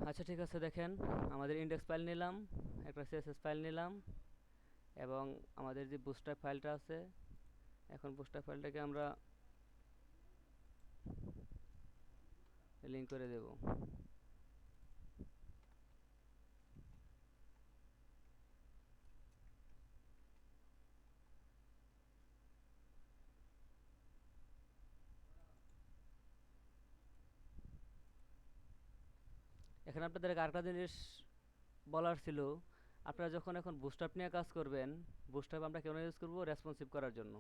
আচ্ছা ঠিক আছে, দেখেন আমাদের ইন্ডেক্স ফাইল নিলাম, একটা সিএসএস ফাইল নিলাম, এবং আমাদের যে বুস্টার ফাইলটা আছে, এখন বুস্টার ফাইলটাকে আমরা লিঙ্ক করে দেব। এখানে আপনাদের আরেকটা জিনিস বলার ছিল, আপনারা যখন এখন বুস্টআপ নিয়ে কাজ করবেন, বুস্টআপ আমরা কেন ইউজ করব? রেসপন্সিভ করার জন্য।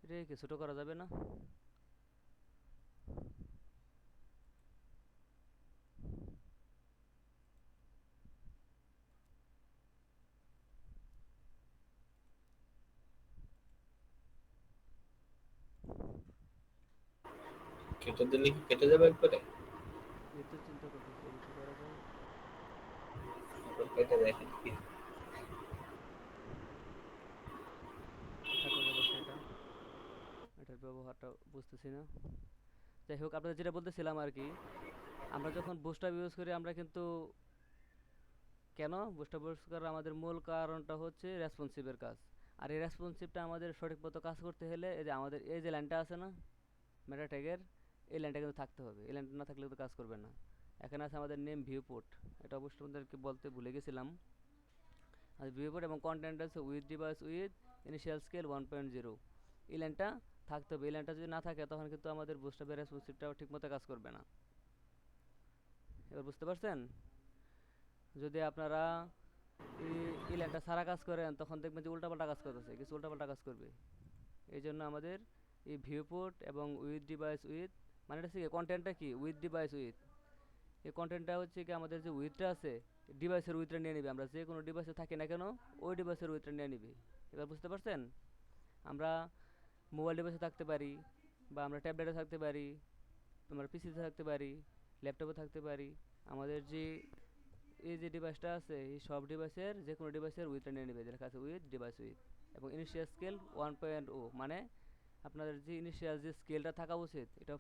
এটা কি ছোটো করা যাবে না? কেটে দিলে কি কেটে যাবে একবারে? এই তো চিন্তা করতেছি দেখি কি করা যায়। একবার কেটে দেখেন কি। থাকুক অবশ্যই, এটার ব্যবহারটা বুঝতেছি না। যাই হোক, আপনাদের যেটা বলতেছিলাম আর কি, আমরা যখন বুস্টআপ ইউজ করি আমরা কিন্তু, কেন বুস্টআপ ইউজ করার আমাদের মূল কারণটা হচ্ছে রেসপন্সিভের কাজ। আর এই রেসপন্সিভটা আমাদের সঠিক মতো কাজ করতে হলে এই যে আমাদের এই যে লাইনটা আছে না মেটা ট্যাগের, এই লাইনটা কিন্তু থাকতে হবে। এই লাইনটা না থাকলে তো কাজ করবে না। এখানে আছে আমাদের নেম ভিউপোর্ট, এটা অবশ্যই আমাদেরকে বলতে ভুলে গেছিলাম। আর ভিউপোর্ট এবং কন্টেন্ট আছে with device with initial scale 1.0, এই লাইনটা থাকতে হবে। এই লাইনটা যদি না থাকে তখন কিন্তু আমাদের বুস্টআপের রেসপন্সিভটাও ঠিক মতো কাজ করবে না। এবার বুঝতে পারছেন? যদি আপনারা এই এই লাইনটা সারা কাজ করেন তখন দেখবেন যে উল্টাপাল্টা কাজ করতেছে, কিছু উল্টাপাল্টা কাজ করবে। এই জন্য আমাদের এই ভিউপোর্ট এবং উইথ ডিভাইস উইথ, মানে এটা হচ্ছে কন্টেন্টটা কি উইথ ডিভাইস উইথ, এই কন্টেন্টটা হচ্ছে কি আমাদের যে উইথটা আছে ডিভাইসের উইথটা নিয়ে নিবে। আমরা যে কোনো ডিভাইসে থাকি না কেন ওই ডিভাইসের উইথটা নিয়ে নিবে। এবার বুঝতে পারছেন? আমরা মোবাইল ডিভাইসে থাকতে পারি, বা আমরা ট্যাবলেটে থাকতে পারি, আমরা পিসিতে থাকতে পারি, ল্যাপটপে থাকতে পারি। আমাদের যে এই যে ডিভাইসটা আছে এই সব ডিভাইসের যে কোনো ডিভাইসের উইথটা নিয়ে নেবে, লেখা আছে উইথ ডিভাইস উইথ। এবং ইনিশিয়াল স্কেল 1.0, মানে আপনাদের যে ইনিশিয়াল যে স্কেলটা থাকা উচিত এটা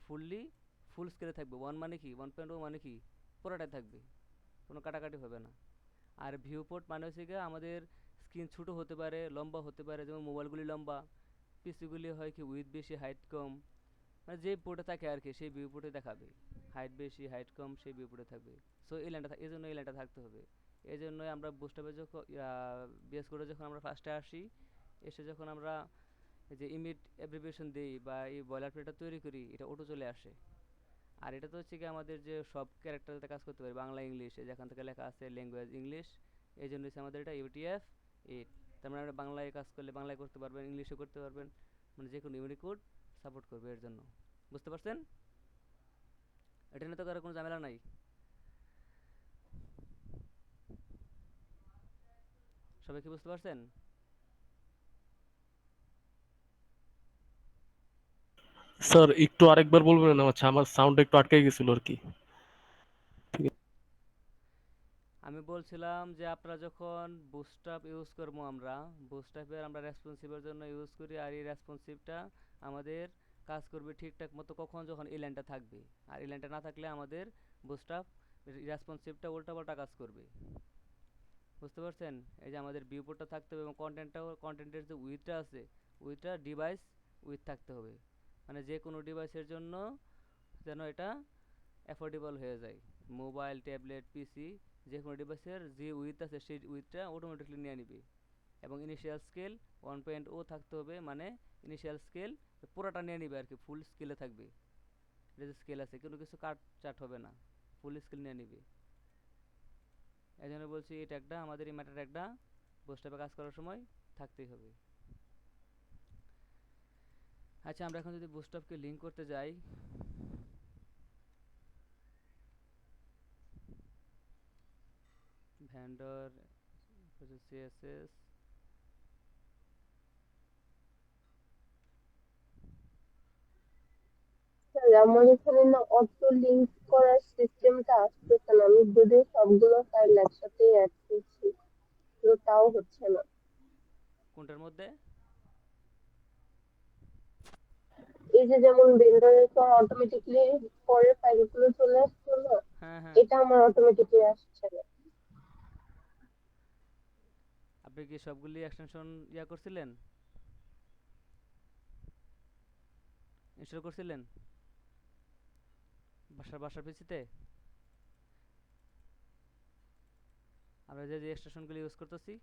ফুল স্কেলে থাকবে। 1 মানে কি, 1.0 মানে কি, পুরোটাই থাকবে, কোনো কাটাকাটি হবে না। আর ভিউপোর্ট মানে হচ্ছে গিয়ে আমাদের স্ক্রিন ছোটো হতে পারে, লম্বা হতে পারে, যেমন মোবাইলগুলি লম্বা, পিসিগুলি হয় কি উইথ বেশি হাইট কম, মানে যে পোর্টে থাকে আর কি সেই ভিউ পোর্টে দেখাবে। হাইট বেশি হাইট কম সেই ভিউ পোর্টে থাকবে। সো এই লাইনটা এই জন্য এই লাইনটা থাকতে হবে। এই জন্যই আমরা বুস্টআপে যখন বিএস করে যখন আমরা ফার্স্টে আসি, এসে যখন আমরা এই যে ইমিট অ্যাব্রিভিয়েশন দিই বা এই বয়লার প্লেটটা তৈরি করি, এটা অটো চলে আসে। আর এটা তো হচ্ছে কি আমাদের যে সব ক্যারেক্টারতে কাজ করতে পারে, বাংলা ইংলিশ, যেখান থেকে লেখা আছে ল্যাঙ্গুয়েজ ইংলিশ, এই জন্য হচ্ছে আমাদের এটা ইউটিএফ 8। তার মানে আমরা বাংলায় কাজ করলে বাংলায় করতে পারবেন, ইংলিশে করতে পারবেন, মানে যে কোনো ইউনিকোড সাপোর্ট করবে এর জন্য। বুঝতে পারছেন? এটা নিয়ে তো কারো কোনো ঝামেলা নাই। সবাই কি বুঝতে পারছেন? স্যার একটু আরেকবার বলবেন? আচ্ছা, আমার সাউন্ড একটু আটকে গেছিল আর কি। ঠিক আছে। আমি বলছিলাম যে আপনারা যখন বুস্টআপ ইউজ করবো, আমরা বুস্টআপের আমরা রেসপন্সিভের জন্য ইউজ করি, আর এই রেসপন্সিভটা আমাদের কাজ করবে ঠিকঠাক মতো কখন, যখন এই লাইনটা থাকবে। আর এই লাইনটা না থাকলে আমাদের বুস্টআপ রেসপন্সিভটা উল্টাপাল্টা কাজ করবে। বুঝতে পারছেন? এই যে আমাদের ভিউপোর্টটা থাকতে হবে এবং কন্টেন্টের যে উইথটা আছে উইথটা ডিভাইস উইথ থাকতে হবে, মানে যে কোনো ডিভাইসের জন্য যেন এটা অ্যাফোর্ডেবল হয়ে যায়। মোবাইল, ট্যাবলেট, পিসি, যে কোনো ডিভাইসের যে উইথ আছে সেই উইথটা অটোমেটিকলি নিয়ে নিবে। এবং ইনিশিয়াল স্কেল 1.0 থাকতে হবে, মানে ইনিশিয়াল স্কেল পুরোটা নিয়ে নিবে আর কি, ফুল স্কেলে থাকবে। এটা যে স্কেল আছে কোনো কিছু কাট চাট হবে না, ফুল স্কেল নিয়ে নিবে। এই জন্য বলছি এই ট্যাগটা, আমাদের এই ম্যাটার ট্যাগটা বুস্টআপে কাজ করার সময় থাকতেই হবে। আচ্ছা, আমরা এখন যদি বুস্টআপকে লিঙ্ক করতে যাই, ভেন্ডর, সিএসএস, স্যার আমার এখানে না অটো লিঙ্ক করার সিস্টেমটা আসতেছে না, আমি যদিও সবগুলো ফাইল একসাথে অ্যাড করছি তো তাও হচ্ছে না। কোনটার মধ্যে? এই যে যেমন ব্লেন্ডারে তো অটোমেটিকলি পরের ফাইলগুলো চলে আসতো না, হ্যাঁ হ্যাঁ। এটা আমার অটোমেটিকলি আসছে না। আপনি কি সবগুলি এক্সটেনশন ইয়া করছিলেন, ইনস্টল করছিলেন বাসার পিসিতে? আমরা যে যে এক্সটেনশনগুলি ইউজ করতেছি,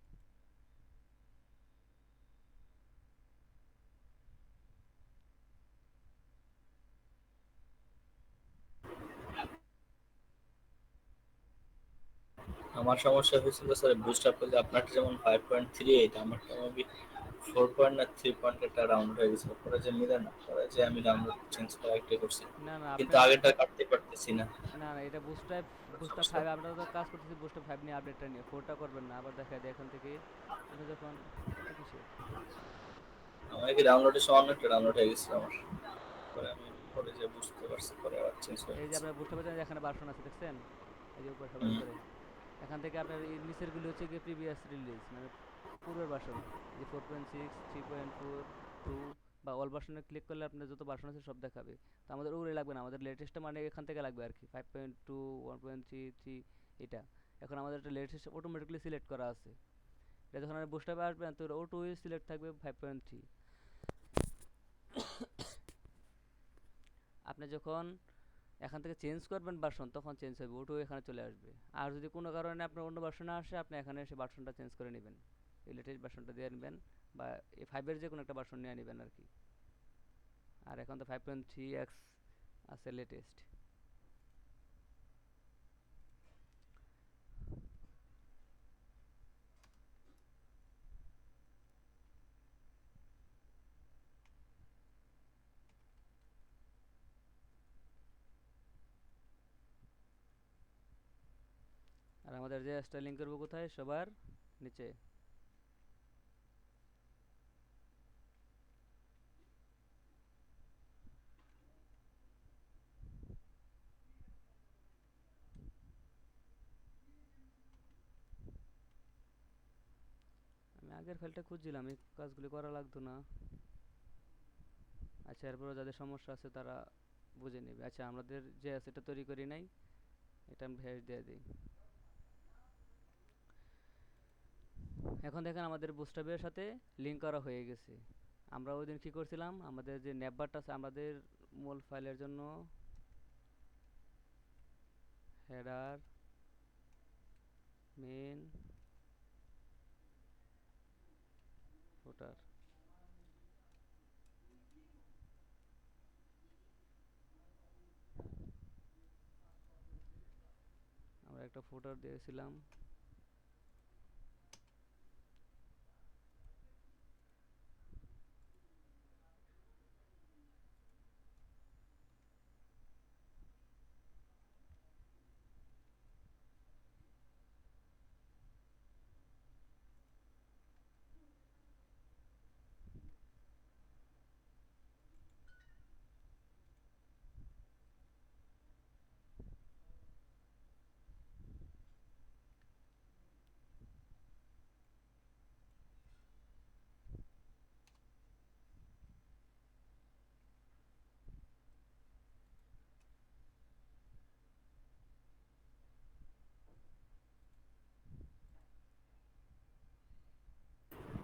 আমার সমস্যা হয়েছিল স্যার বুস্ট আপ করলে আপনারটা যেমন 5.38, আমারটা মেবি 4 না 3 একটা রাউন্ড হয়ে গেছিল। পরে যে মিলে না, পরে যে আমি ডাউনলোড চেঞ্জ করে একটা করছি, না না কিন্তু আপনার, আগেরটা কাটতে পারতেছি না। না না এটা বুস্ট আপ সমস্যা। 5 আমরা তো কাজ করতেছি বুস্ট আপ 5 নিয়ে, আপডেটটা নিয়ে 4টা করবেন না, আবার দেখা দেয় এখান থেকে আপনি যখন এটা কিসের, আমার কি ডাউনলোডের সময় একটা ডাউনলোড হয়ে গেছিল আমার, পরে আমি পরে যে বুঝতে পারছি, পরে আবার চেঞ্জ হয়ে এই যে গেছে। আপনার বুস্ট আপের এখানে ভার্সন আছে দেখছেন, এই যে উপরে সবার হুম। উপরে, এখান থেকে আপনার এই নিচের গুলো হচ্ছে গিয়ে প্রিভিয়াস রিলিজ, মানে পূর্বের ভার্সন। এই যে 4.6, 3.4, 2 বা অল ভার্সনে ক্লিক করলে আপনার যত ভার্সন আছে সব দেখাবে। তো আমাদের ওগুলো লাগবে না, আমাদের লেটেস্টটা মানে এখান থেকে লাগবে আর কি, 5.2, 1.33 এটা। এখন আমাদের একটা লেটেস্ট অটোমেটিক্যালি সিলেক্ট করা আছে, এটা যখন আপনি বুস্ট আপে আসবেন তো অটো সিলেক্ট থাকবে 5.3। আপনি যখন এখান থেকে চেঞ্জ করবেন ভার্সন তখন চেঞ্জ হবে, ওটো এখানে চলে আসবে। আর যদি কোনো কারণে আপনার অন্য ভার্সনে আসে, আপনি এখানে এসে ভার্সনটা চেঞ্জ করে নেবেন, এই লেটেস্ট ভার্সনটা দিয়ে নেবেন, বা এই 5-এর যে কোনো একটা ভার্সন নিয়ে নেবেন আর কি। আর এখন তো 5.3x আছে লেটেস্ট। আর আমাদের যে স্টাইলিং করবো কোথায়, সবার নিচে। আমি আগের ফাইলটা খুঁজছিলাম, এই কাজগুলি করা লাগতো না। আচ্ছা, এরপরে যাদের সমস্যা আছে তারা বুঝে নেবে। আচ্ছা, আমাদের যে আছে এটা তৈরি করি নাই, এটা আমি ভ্যাস দিয়ে দিই। এখন দেখেন আমাদের বুস্টআপের সাথে লিঙ্ক করা হয়ে গেছে। আমরা ওই দিন কী করছিলাম, আমাদের যে নেটবারটা আছে আমাদের মূল ফাইলের জন্য, হেডার, মেন, ফুটার, আমরা একটা ফুটার দিয়েছিলাম।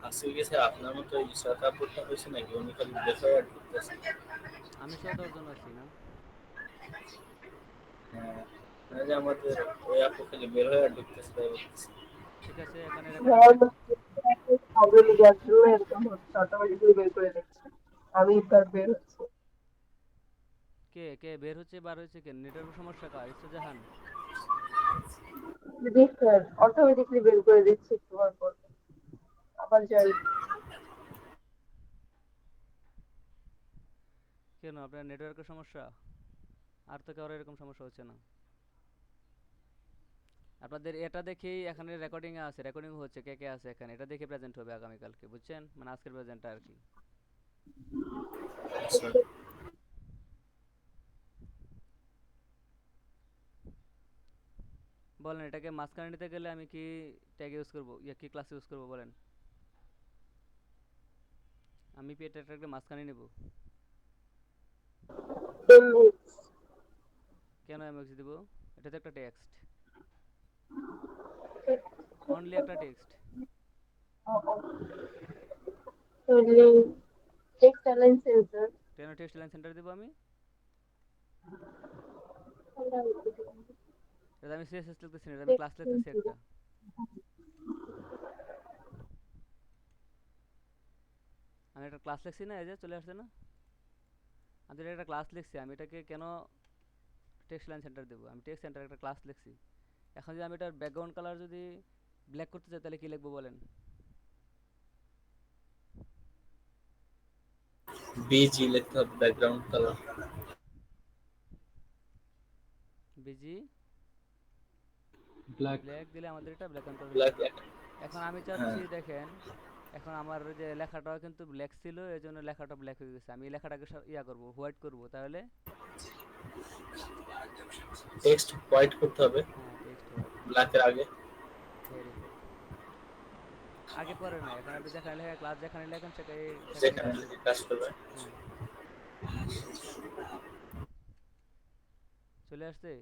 আজকে কি স্যার আপনার মতো ইশারা আপলোডটা হয়েছে নাকি, উনি খালি দেখা আর ঢুকতেছে? আমি সহ 10 জন আছি না? হ্যাঁ, মানে যে আমাদের ওই আপু খালি বের হয়ে আর ঢুকতেছে, তাই বলতেছে। ঠিক আছে, এখানে হ্যাঁ, রেকর্ডিংটা। আগ্রহী যার জন্য এরকম হচ্ছে, অটোমেটিকলি বের করে দিচ্ছে। আমি তার বের হচ্ছে। কে কে বের হচ্ছে বার হচ্ছে, কে নেটওয়ার্ক সমস্যা, কার? ইসরাজাহান? জি স্যার, অটোমেটিকলি বের করে দিচ্ছে একটু পর পর, আবার যাই। কেন, আপনার নেটওয়ার্কের সমস্যা? আর তো কারো এরকম সমস্যা হচ্ছে না। আপনাদের এটা দেখেই এখানে রেকর্ডিং আছে, রেকর্ডিং হচ্ছে, কে কে আছে এখানে, এটা দেখে প্রেজেন্ট হবে আগামীকালকে, বুঝছেন? মানে আজকের প্রেজেন্টটা আর কি। আচ্ছা, বলেন, এটাকে মাঝখানে নিতে গেলে আমি কি ট্যাগ ইউজ করবো, ইয়া কি ক্লাস ইউজ করবো বলেন? আমি কি এটা এটাকে মাঝখানে নেব? MX। কেন এমএক্স দিব? এটা তো একটা টেক্সট, অনলি একটা টেক্সট। তাহলে টেক্সট অ্যালাইন সেন্সর। কেন টেক্সট লাইন সেন্টার দিব আমি? এটা আমি সিএসএস লিখতেছি না, এটা আমি ক্লাস লিখতেছি একটা। আমি একটা ক্লাস লিখছি না, এই যে চলে আসছে না? আমি যেটা একটা ক্লাস লিখছি, আমি এটাকে কেন টেক্সট লাইন সেন্টার দেবো? আমি টেক্সট সেন্টার একটা ক্লাস লিখছি। এখন যদি আমি এটার ব্যাকগ্রাউন্ড কালার যদি ব্ল্যাক করতে চাই তাহলে কি লিখবো বলেন? বিজি লিখতে হবে, background colour. Busy black. Black দিলে আমাদের এটা ব্ল্যাক অ্যান্ড হয়ে ব্ল্যাক। যাবে। এখন আমি হ্যাঁ, চাচ্ছি দেখেন, এখন আমার যে লেখাটাও কিন্তু ব্ল্যাক ছিল, এই জন্য লেখাটা ব্ল্যাক হয়ে গেছে। আমি এই লেখাটাকে ইয়া করবো, হোয়াইট করবো, তাহলে টেক্সট হোয়াইট করতে হবে হ্যাঁ টেক্সট হোয়াইট। ব্ল্যাকের আগে। Very good. আগে পরে না, এখন আপনি যেখানে লেখা ক্লাস যেখানে লেখেন সেটাই সেখানে যেখানে কাজ লিখে করবে। কাজ করবে। হ্যাঁ, চলে আসছে।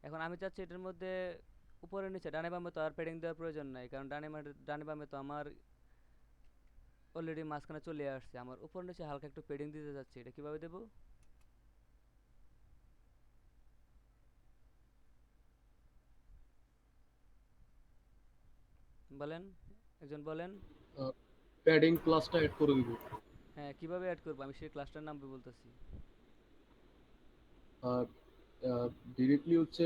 এখন আমি চাচ্ছি এটার মধ্যে উপরে নিচে ডানে বামে তো আর প্যাডিং দেওয়ার প্রয়োজন নাই, কারণ ডানে বামে তো আমার অলরেডি মাঝখানে চলে আসছে। আমার উপর নিচে হালকা একটু প্যাডিং দিতে যাচ্ছি, এটা কিভাবে দেবো বলেন, একজন বলেন। প্যাডিং ক্লাসটা এড করে দিব। হ্যাঁ, কিভাবে অ্যাড করবো? আমি সেই ক্লাসটার নাম বলতেছি। ডিরেক্টলি হচ্ছে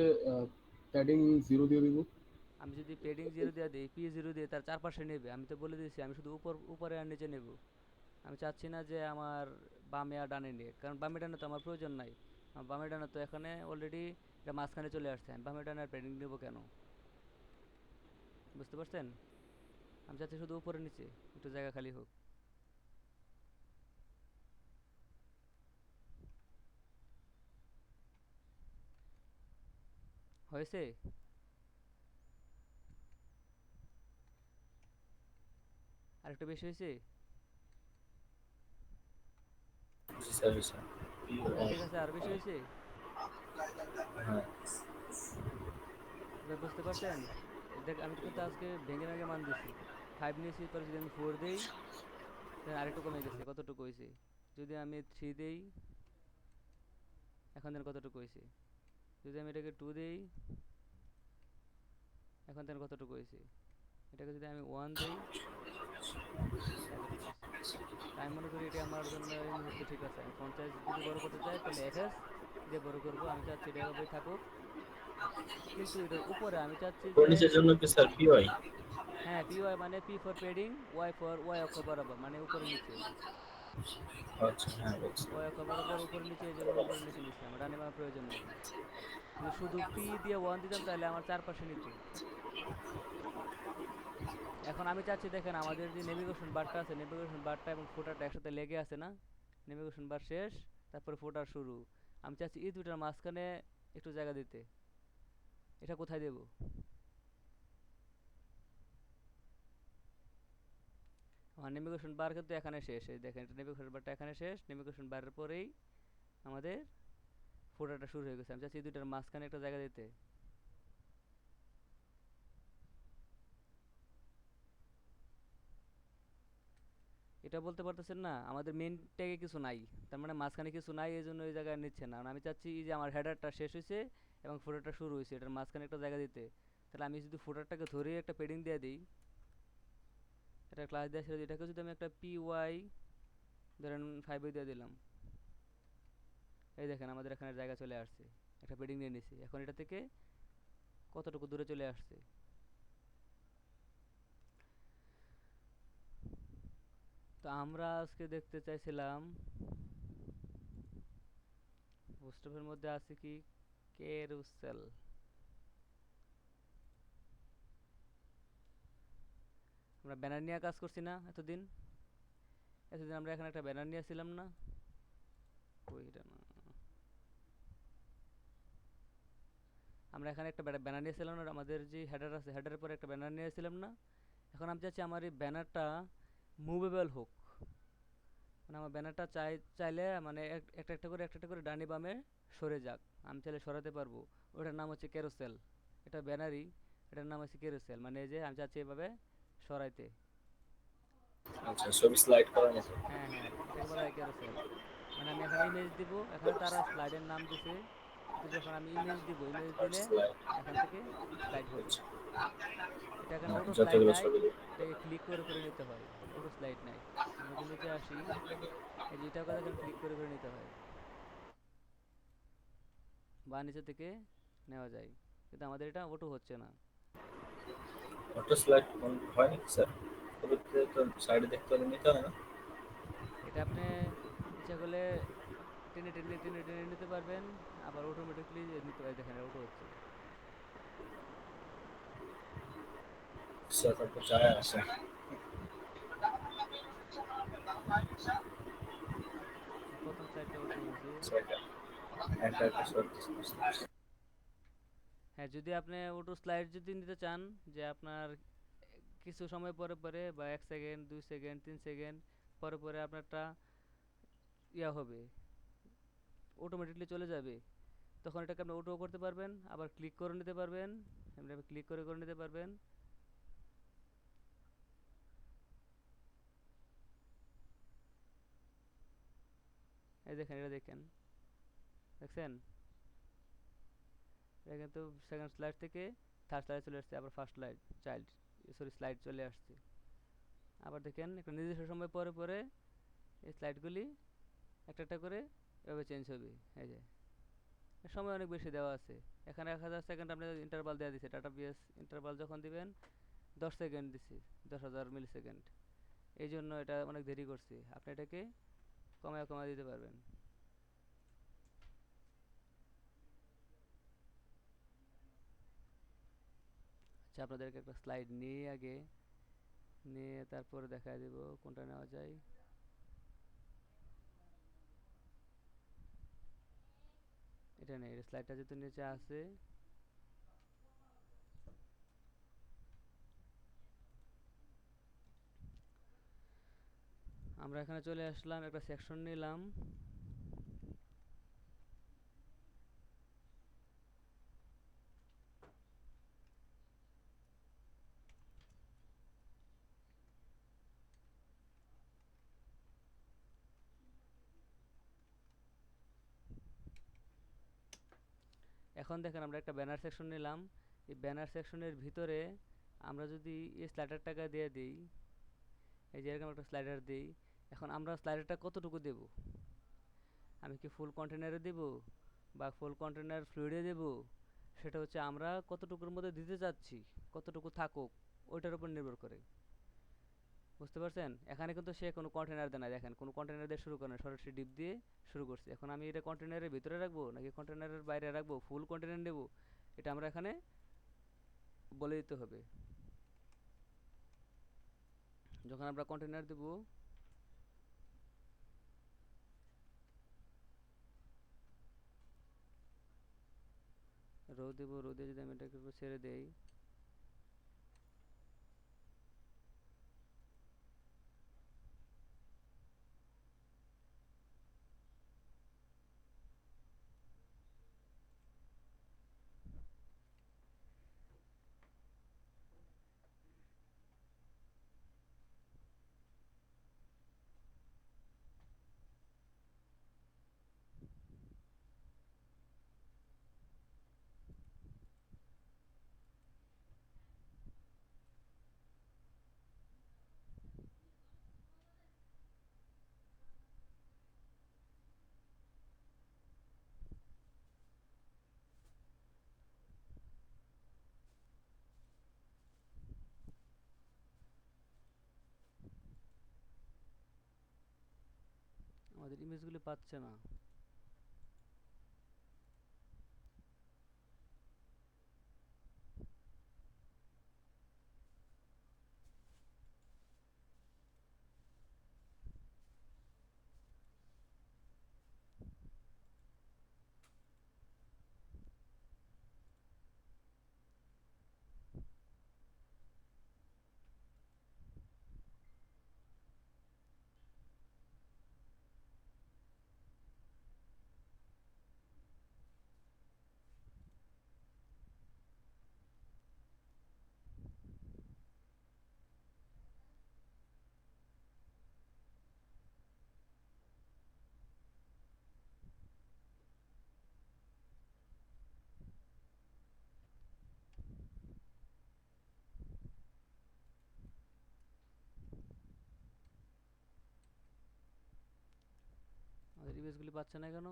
প্যাডিং 0 দিয়ে দিব। আমি যদি পেডিং 0 দিয়ে দিই, P0 দিয়ে তার চারপাশে নেবে, আমি তো বলে দিয়েছি আমি শুধু উপরে আর নিচে নেব। আমি চাচ্ছি না যে আমার বামে আর ডানে নিয়ে, কারণ বামে ডানে তো আমার প্রয়োজন নাই। আমার বামে ডানে তো এখানে অলরেডি এটা মাঝখানে চলে আসছে, আমি বামে ডানে আর পেডিং নেবো কেন? বুঝতে পারছেন? আমি চাচ্ছি শুধু উপরে নিচে একটু জায়গা খালি হোক। হয়েছে? আরেকটু বেশি হয়েছে? জি স্যার, জি স্যার। ঠিক আছে, আর বেশি হয়েছে? হ্যাঁ, এবার বুঝতে পারছেন? দেখ, আমি কিন্তু আজকে ভেঙে ভেঙে মান দিছি। 5 নিয়েছি, পরে যদি আমি 4 দেই তাহলে আরেকটু কমে গেছে, কতটুকু হয়েছে? যদি আমি 3 দেই, এখন দেন কতটুকু হয়েছে? যদি আমি এটাকে 2 দেই, এখন দেন কতটুকু হয়েছে? এটাকে যদি আমি 1 দেই, এতটুকু হয়েছে। তাই আমি মনে করি এটা আমার জন্য এই মুহূর্তে ঠিক আছে। আমি ফন্ট সাইজ যদি বড় করতে চাই তাহলে FS দিয়ে বড় করব। আমি চাচ্ছি এটা এভাবেই থাকুক, কিন্তু এটার উপরে আমি চাচ্ছি ওর যে নিচের জন্য কি স্যার পিওয়াই? হ্যাঁ, PY মানে P for padding, Y for Y অক্ষ বরাবর, মানে উপরে নিচে। আচ্ছা, হ্যাঁ বলছি। Y অক্ষ বরাবর উপরে নিচে, এই জন্য উপরে নিচে নিচ্ছি, আমার ডানে বামে প্রয়োজন নাই। যদি শুধু P দিয়ে 1 দিতাম তাহলে আমার চারপাশে নিত। এখন আমি চাচ্ছি দেখেন, আমাদের যে নেভিগেশন বারটা আছে, নেভিগেশন বারটা এবং ফুটারটা একসাথে লেগে আছে না? নেভিগেশন বার শেষ, তারপরে ফুটার শুরু। আমি চাচ্ছি এই দুটার মাঝখানে একটু জায়গা দিতে। এটা কোথায় দেব? আমার নেভিগেশন বার কিন্তু এখানে শেষ, এই দেখেন এটা নেভিগেশন বারটা এখানে শেষ। নেভিগেশন বারের পরেই আমাদের ফুটারটা শুরু হয়ে গেছে। আমি চাচ্ছি এই দুটার মাঝখানে একটা জায়গা দিতে। এটা বলতে পারতেছেন না, আমাদের মেইন ট্যাগে কিছু নাই, তার মানে মাঝখানে কিছু নাই, এই জন্য এই জায়গায় নিচ্ছে না। আর আমি চাচ্ছি যে আমার হেডারটা শেষ হয়েছে এবং ফুটারটা শুরু হয়েছে, এটার মাঝখানে একটা জায়গা দিতে। তাহলে আমি যদি ফুটারটাকে ধরে একটা পেডিং দিয়ে দিই, এটা ক্লাস দিয়ে ছেড়ে দিই, এটাকে যদি আমি একটা PY ধরেন 5 দিয়ে দিলাম, এই দেখেন আমাদের এখানে জায়গা চলে আসছে, একটা পেডিং নিয়ে নিছি। এখন এটা থেকে কতটুকু দূরে চলে আসছে? তো আমরা আজকে দেখতে চাইছিলাম বুস্টঅ্যাপের মধ্যে আছে কি ক্যারুসেল। আমরা ব্যানার নিয়ে কাজ করছি না এতদিন? এতদিন আমরা এখানে একটা ব্যানার নিয়েছিলাম না? কই এটা না, আমরা এখানে একটা ব্যানার নিয়েছিলাম না? আমাদের যে হেডার আছে, হেডারের পরে একটা ব্যানার নিয়েছিলাম না? এখন আমি চাচ্ছি আমার এই ব্যানারটা মুভেবল হোক। মানে আমার ব্যানারটা চাইলে মানে একটা একটা করে একটা একটা করে ডানে বামে সরে যাক, আমি চাইলে সরাতে পারবো। ওটার নাম হচ্ছে ক্যারোসেল। এটা ব্যানারই, এটার নাম হচ্ছে ক্যারোসেল, মানে এই যে আমি চাচ্ছি এভাবে সরাইতে। আচ্ছা, ছবি স্লাইড করার মতো। হ্যাঁ হ্যাঁ, এটাকে বলা হয় ক্যারোসেল। মানে আমি এখানে ইমেজ দিব, এখানে তারা স্লাইডের নাম দিছে, কিন্তু যখন আমি ইমেজ দিব, ইমেজ আর দিলে স্লাইড এখান থেকে স্লাইড হবে। হচ্ছে। এটা এখানে অটো স্লাইড যতগুলো নাই, ছবি দেখি। এটাকে ক্লিক করে করে নিতে হয়। অটো স্লাইড নাই। আমরা যদি নিচে আসি, এই যে এটাও কথা এখানে ক্লিক করে করে নিতে হয়, বা নিচে থেকে নেওয়া যায়, কিন্তু আমাদের এটা অটো হচ্ছে না। অটো স্লাইড হয় নাকি স্যার? ছবিতে তো সাইডে দেখতে হলে নিতে হয় না? এটা আপনি ইচ্ছা করলে টেনে টেনে টেনে টেনে নিতে পারবেন, আবার অটোমেটিকলি নিতে পারবেন। দেখেন অটো হচ্ছে। স্যার তারপর যায় আসে। প্রথম স্লাইডটা অটো হয়েছে। সেটা একা একা সরতেছে, বুঝতে পারছি। হ্যাঁ, যদি আপনি অটো স্লাইড যদি নিতে চান, যে আপনার কিছু সময় পরে পরে বা 1 সেকেন্ড 2 সেকেন্ড 3 সেকেন্ড পরে পরে আপনারটা ইয়া হবে, অটোমেটিকলি চলে যাবে, তখন এটাকে আপনি অটো করতে পারবেন, আবার ক্লিক করে নিতে পারবেন, এমনি ক্লিক করে করে নিতে পারবেন। এই দেখেন, এটা দেখেন, দেখছেন? এটা কিন্তু সেকেন্ড স্লাইড থেকে থার্ড স্লাইড চলে আসছে, আবার first slide child, sorry slide চলে আসছে। আবার দেখেন একটা নির্দিষ্ট সময় পরে পরে এই স্লাইডগুলি একটা একটা করে এভাবে চেঞ্জ হবে। এই যে সময় অনেক বেশি দেওয়া আছে, এখানে 1000 সেকেন্ড আপনি ইন্টারভাল দেওয়া দিচ্ছে, ডাটা বিএস ইন্টারভাল যখন দিবেন 10 সেকেন্ড দিছি, 10,000 মিলি সেকেন্ড। এই জন্য এটা অনেক দেরি করছে, আপনি এটাকে কমায় কমায় দিতে পারবেন। আচ্ছা, আপনাদেরকে একটা স্লাইড নিয়ে আগে নিয়ে তারপরে দেখায় দেব কোনটা নেওয়া যায়। এটা নেই, স্লাইডটা যেহেতু নিচে আছে। আমরা এখানে চলে আসলাম, একটা সেকশন নিলাম। এখন দেখেন আমরা একটা ব্যানার সেকশন নিলাম। এই ব্যানার সেকশনের ভিতরে আমরা যদি এই স্লাইডারটাকে দিয়ে দিই, এই যে এরকম একটা স্লাইডার দিই, এখন আমরা স্লাইডারটা কতটুকু দেব? আমি কি ফুল কন্টেনারে দেব, বা ফুল কন্টেনার ফ্লুইডে দেব, সেটা হচ্ছে আমরা কতটুকুর মধ্যে দিতে চাচ্ছি, কতটুকু থাকুক ওইটার উপর নির্ভর করে। বুঝতে পারছেন? এখানে কিন্তু সে কোনো কন্টেনার দেয় না, দেখেন কোনো কন্টেনার দিয়ে শুরু করে না, সরাসরি ডিপ দিয়ে শুরু করছে। এখন আমি এটা কন্টেনারের ভিতরে রাখবো নাকি কন্টেনারের বাইরে রাখবো, ফুল কন্টেনার নেব, এটা আমরা এখানে বলে দিতে হবে। যখন আমরা কন্টেনার দেব, রো দেব, রো দিয়ে যদি আমি এটাকে ছেড়ে দেই, আমাদের ইমেজগুলি পাচ্ছে না। পাচ্ছে না কেন?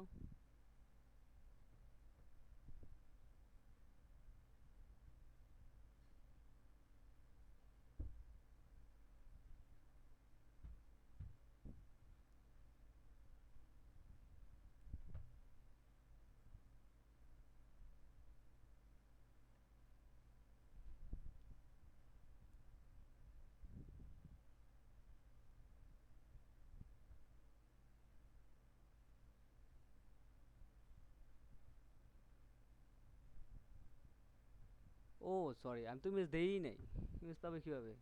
ও সরি, আমি তো ইমেজ দেই নাই। ইমেজ পাবে কিভাবে?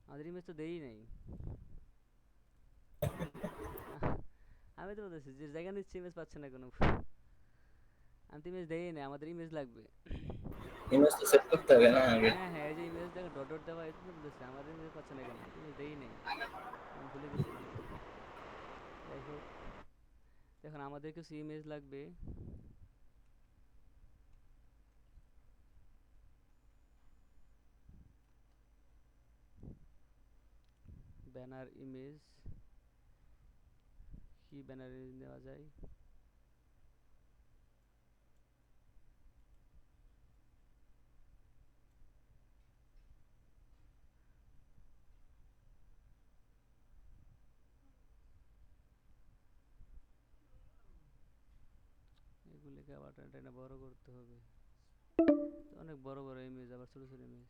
আমাদের ইমেজ তো দেই নাই। আমি তো বলতেছি যে জায়গা নিচ্ছে ইমেজ পাচ্ছে না কেন। আমি তো ইমেজ দেই নাই, আমাদের ইমেজ লাগবে। ইমেজ তো সেট করতে হবে না আগে। হ্যাঁ হ্যাঁ, এই যে ইমেজ দেখো ডট ডট দেওয়া, এটা তো বলতেছি আমাদের ইমেজ পাচ্ছে না কেন, ইমেজ দেই নাই। আমি ভুলে গেছিলাম। যাই হোক, এখন আমাদের কিছু ইমেজ লাগবে। ব্যানার ইমেজ, কি ব্যানার নেওয়া যায়? এগুলিকে আবার টেনে টেনে বড় করতে হবে। তো অনেক বড় বড় ইমেজ, আবার ছোট ছোট ইমেজ।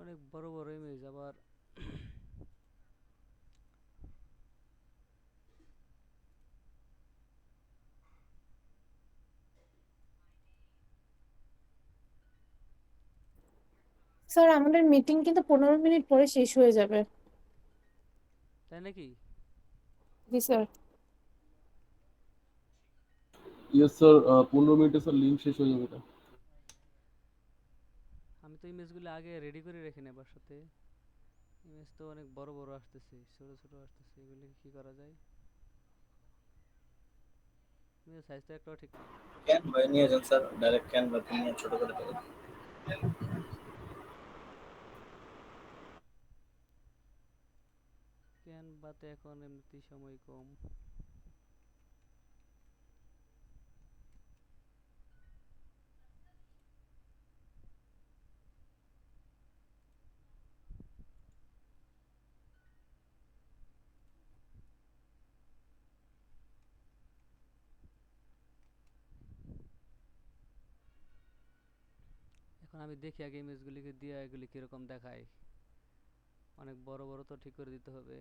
অনেক বড় বড় ইমেজ আবার। স্যার আমাদের মিটিং কিন্তু 15 মিনিট পরে শেষ হয়ে যাবে। তাই নাকি? জি স্যার। ইয়েস স্যার, 15 মিনিটে স্যার লিঙ্ক শেষ হয়ে যাবে এটা। আমি তো ইমেজগুলো আগে রেডি করে রেখে নেবার সাথে। ইমেজ তো অনেক বড় বড় আসতেছে, ছোট ছোট আসতেছে, এগুলি কি করা যায়? ইমেজ সাইজ তো একটাও ঠিক না। ক্যান বাই নিয়ে যান স্যার, ডাইরেক্ট ক্যান বা নিয়ে ছোট করে দেবেন। ক্যানভাতে এখন এমনিতেই সময় কম। এখন আমি দেখি আগে ইমেজগুলিকে দিয়ে এগুলি কিরকম দেখায়। অনেক বড় বড় তো ঠিক করে দিতে হবে।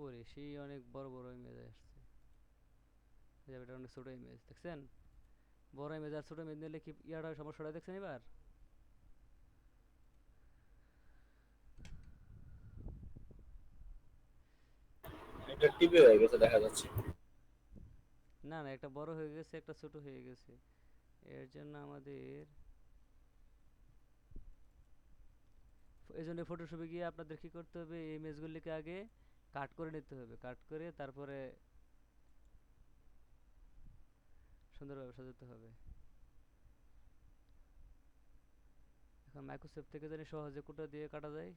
ওরে সেই অনেক বড় বড় ইমেজ আসছে। এটা অনেক ছোট ইমেজ দেখছেন? বড় ইমেজ আর ছোট ইমেজ নিলে কি ইয়াটা সমস্যাটা দেখছেন এবার? এটা টিভি হয়ে গেছে দেখা যাচ্ছে। না না, একটা বড় হয়ে গেছে, একটা ছোট হয়ে গেছে। এর জন্য আমাদের, এই জন্য ফটোশপে গিয়ে আপনাদের কি করতে হবে, এই ইমেজগুলিকে আগে কাট করে নিতে হবে। কাট করে তারপরে সুন্দরভাবে সাজাতে হবে। এখন মাইক্রোসফট থেকে জানি সহজে কোটা দিয়ে কাটা যায়।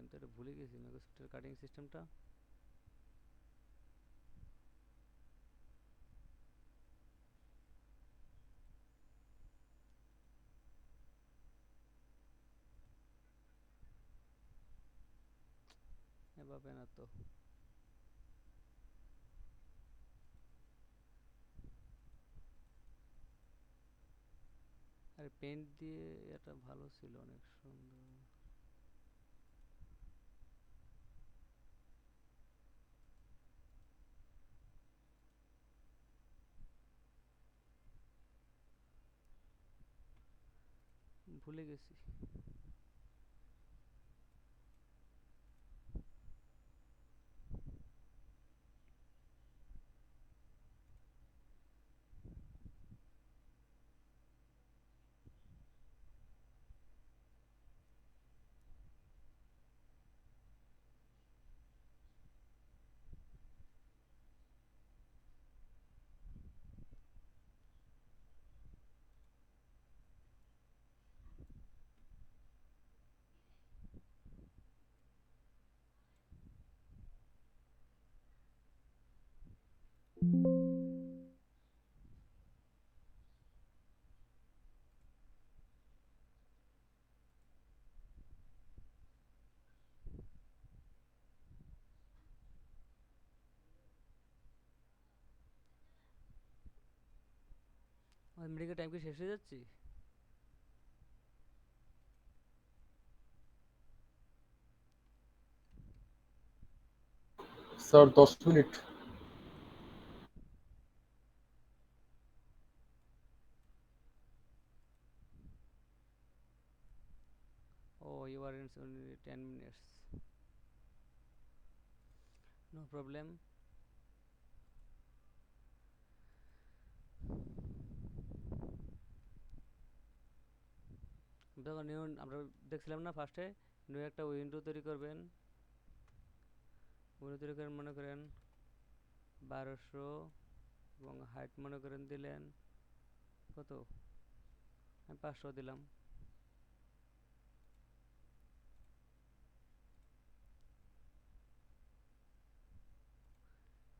আমি তো এটা ভুলে গেছি মাইক্রোসফটের কাটিং সিস্টেমটা। এভাবে না তো। আরে পেন্ট দিয়ে এটা ভালো ছিল, অনেক সুন্দর। ভুলে গেছি। আমার মেডিকেল টাইম কি শেষ হয়ে যাচ্ছে? Sir 10 minute. Oh you are in only 10 minutes. No problem. দেখো নিউ, আমরা দেখছিলাম না ফার্স্টে, নিউ একটা উইন্ডো তৈরি করবেন। উইন্ডো তৈরি করেন, মনে করেন 1200 এবং হাইট মনে করেন দিলেন কত, আমি 500 দিলাম।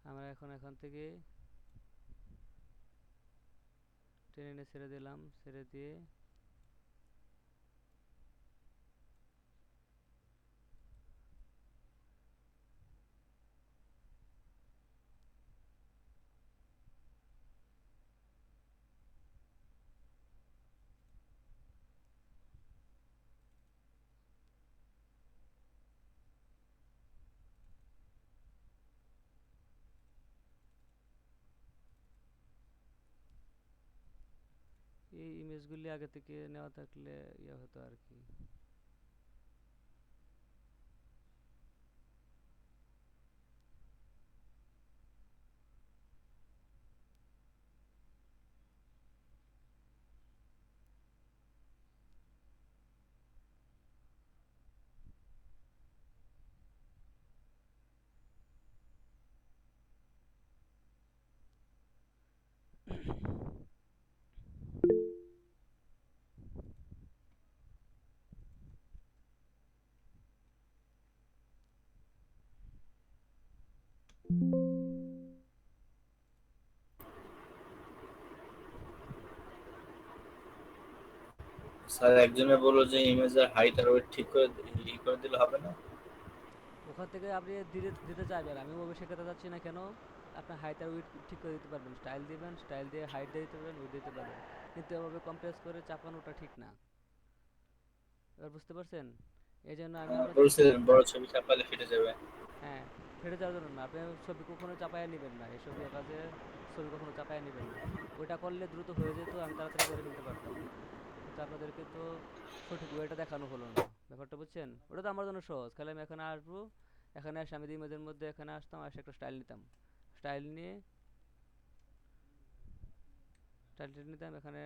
আমরা এখন এখান থেকে টেনে ছেড়ে দিলাম, ছেড়ে দিয়ে এই ইমেজগুলি আগে থেকে নেওয়া থাকলে ইয়ে হতো আর কি। স্যার একজনে বললো যে ইমেজের হাইট আর ওয়েট ঠিক করে করে দিলে হবে না। ওখান থেকে আপনি দিতে দিতে চাইবেন, আমি ওভাবে শেখাতে যাচ্ছি না কেন। আপনার হাইট আর উইড ঠিক করে দিতে পারবেন, স্টাইল দিবেন, স্টাইল দিয়ে হাইট দিয়ে দিতে পারবেন, উইড দিতে পারবেন। কিন্তু এভাবে কম্প্রেস করে চাপানোটা ঠিক না। এবার বুঝতে পারছেন? এই জন্য আমি আপনাদের, বলছিলেন বড় ছবি চাপালে ফেটে যাবে। হ্যাঁ, ফেটে যাওয়ার জন্য না, আপনি ছবি কখনো চাপায়া নেবেন না, এসব কাজে ছবি কখনো চাপায়া নেবেন না। ওইটা করলে দ্রুত হয়ে যেত, আমি তাড়াতাড়ি করে ফেলতে পারতাম। কিন্তু আপনাদেরকে তো সঠিক ওয়েটা দেখানো হলো না, ব্যাপারটা বুঝছেন? ওটা তো আমার জন্য সহজ, খালি আমি এখানে আসবো, এখানে আসে আমি ইমেজের মধ্যে এখানে আসতাম, আসে একটা স্টাইল নিতাম, স্টাইল নিয়ে স্টাইলটা নিতাম, এখানে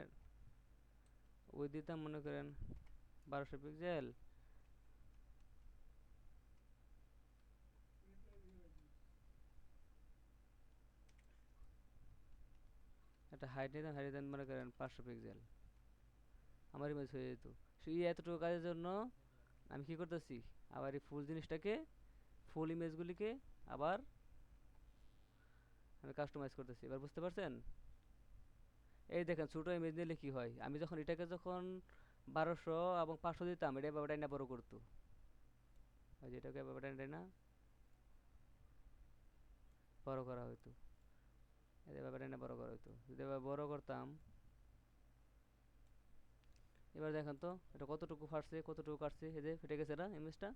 ওই দিতাম মনে করেন 1200 পিক্সেল। একটা হাইট নিতাম, হাইট দিতাম মনে করেন 500 পিক্সেল, আমার ইমেজ হয়ে যেত। সেই এতটুকু কাজের জন্য আমি কি করতেছি, আবার এই ফুল জিনিসটাকে, ফুল ইমেজগুলিকে আবার আমি কাস্টমাইজ করতেছি। এবার বুঝতে পারছেন? এই দেখেন ছোটো ইমেজ নিলে কি হয়, আমি যখন এটাকে যখন 1200 এবং 500 দিতাম, এটা ব্যাপারটা না বড় করতো। ওই যে এটাকে ব্যাপারটা না বড় করা হতো, এটা ব্যাপারটা না বড় করা হতো। যদি এবার বড় করতাম, এবার দেখেন তো এটা কতটুকু ফাটছে কতটুকু কাটছে, এই যে ফেটে গেছে না ইমেজটা।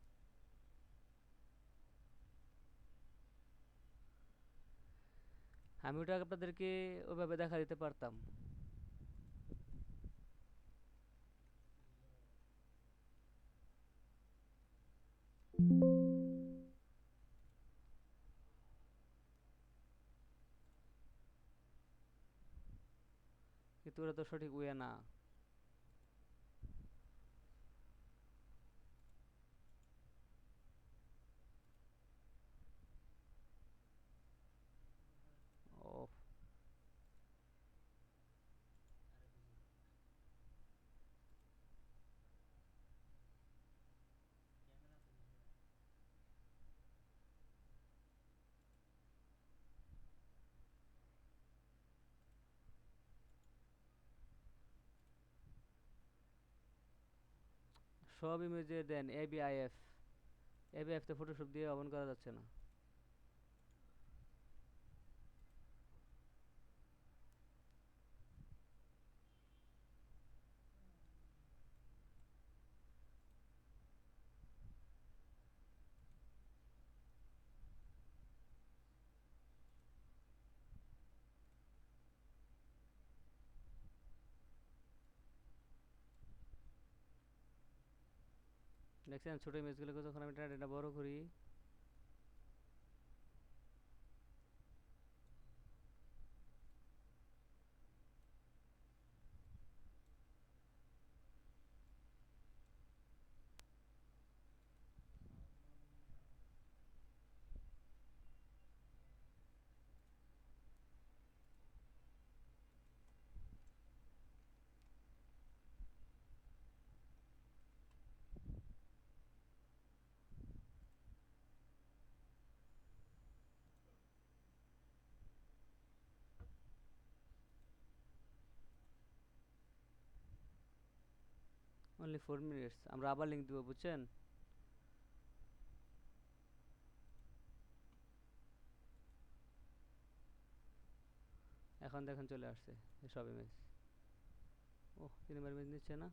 আমি ওটা আপনাদেরকে ওইভাবে দেখা দিতে পারতাম। কিন্তু ওটা তো সঠিক ওয়ে না। ও, সব ইমেজে দেন ABIF, ABIF তে ফটোশপ দিয়ে অন করা যাচ্ছে না। দেখছেন ছোট ইমেজগুলোকে যখন আমি এটা বড় করি, only 4 minutes, আমরা আবার লিংক দিব, বুঝছেন? এখন দেখেন চলে আসছে সব ইমেজ। ও 3 বার ইমেজ নিচ্ছে না।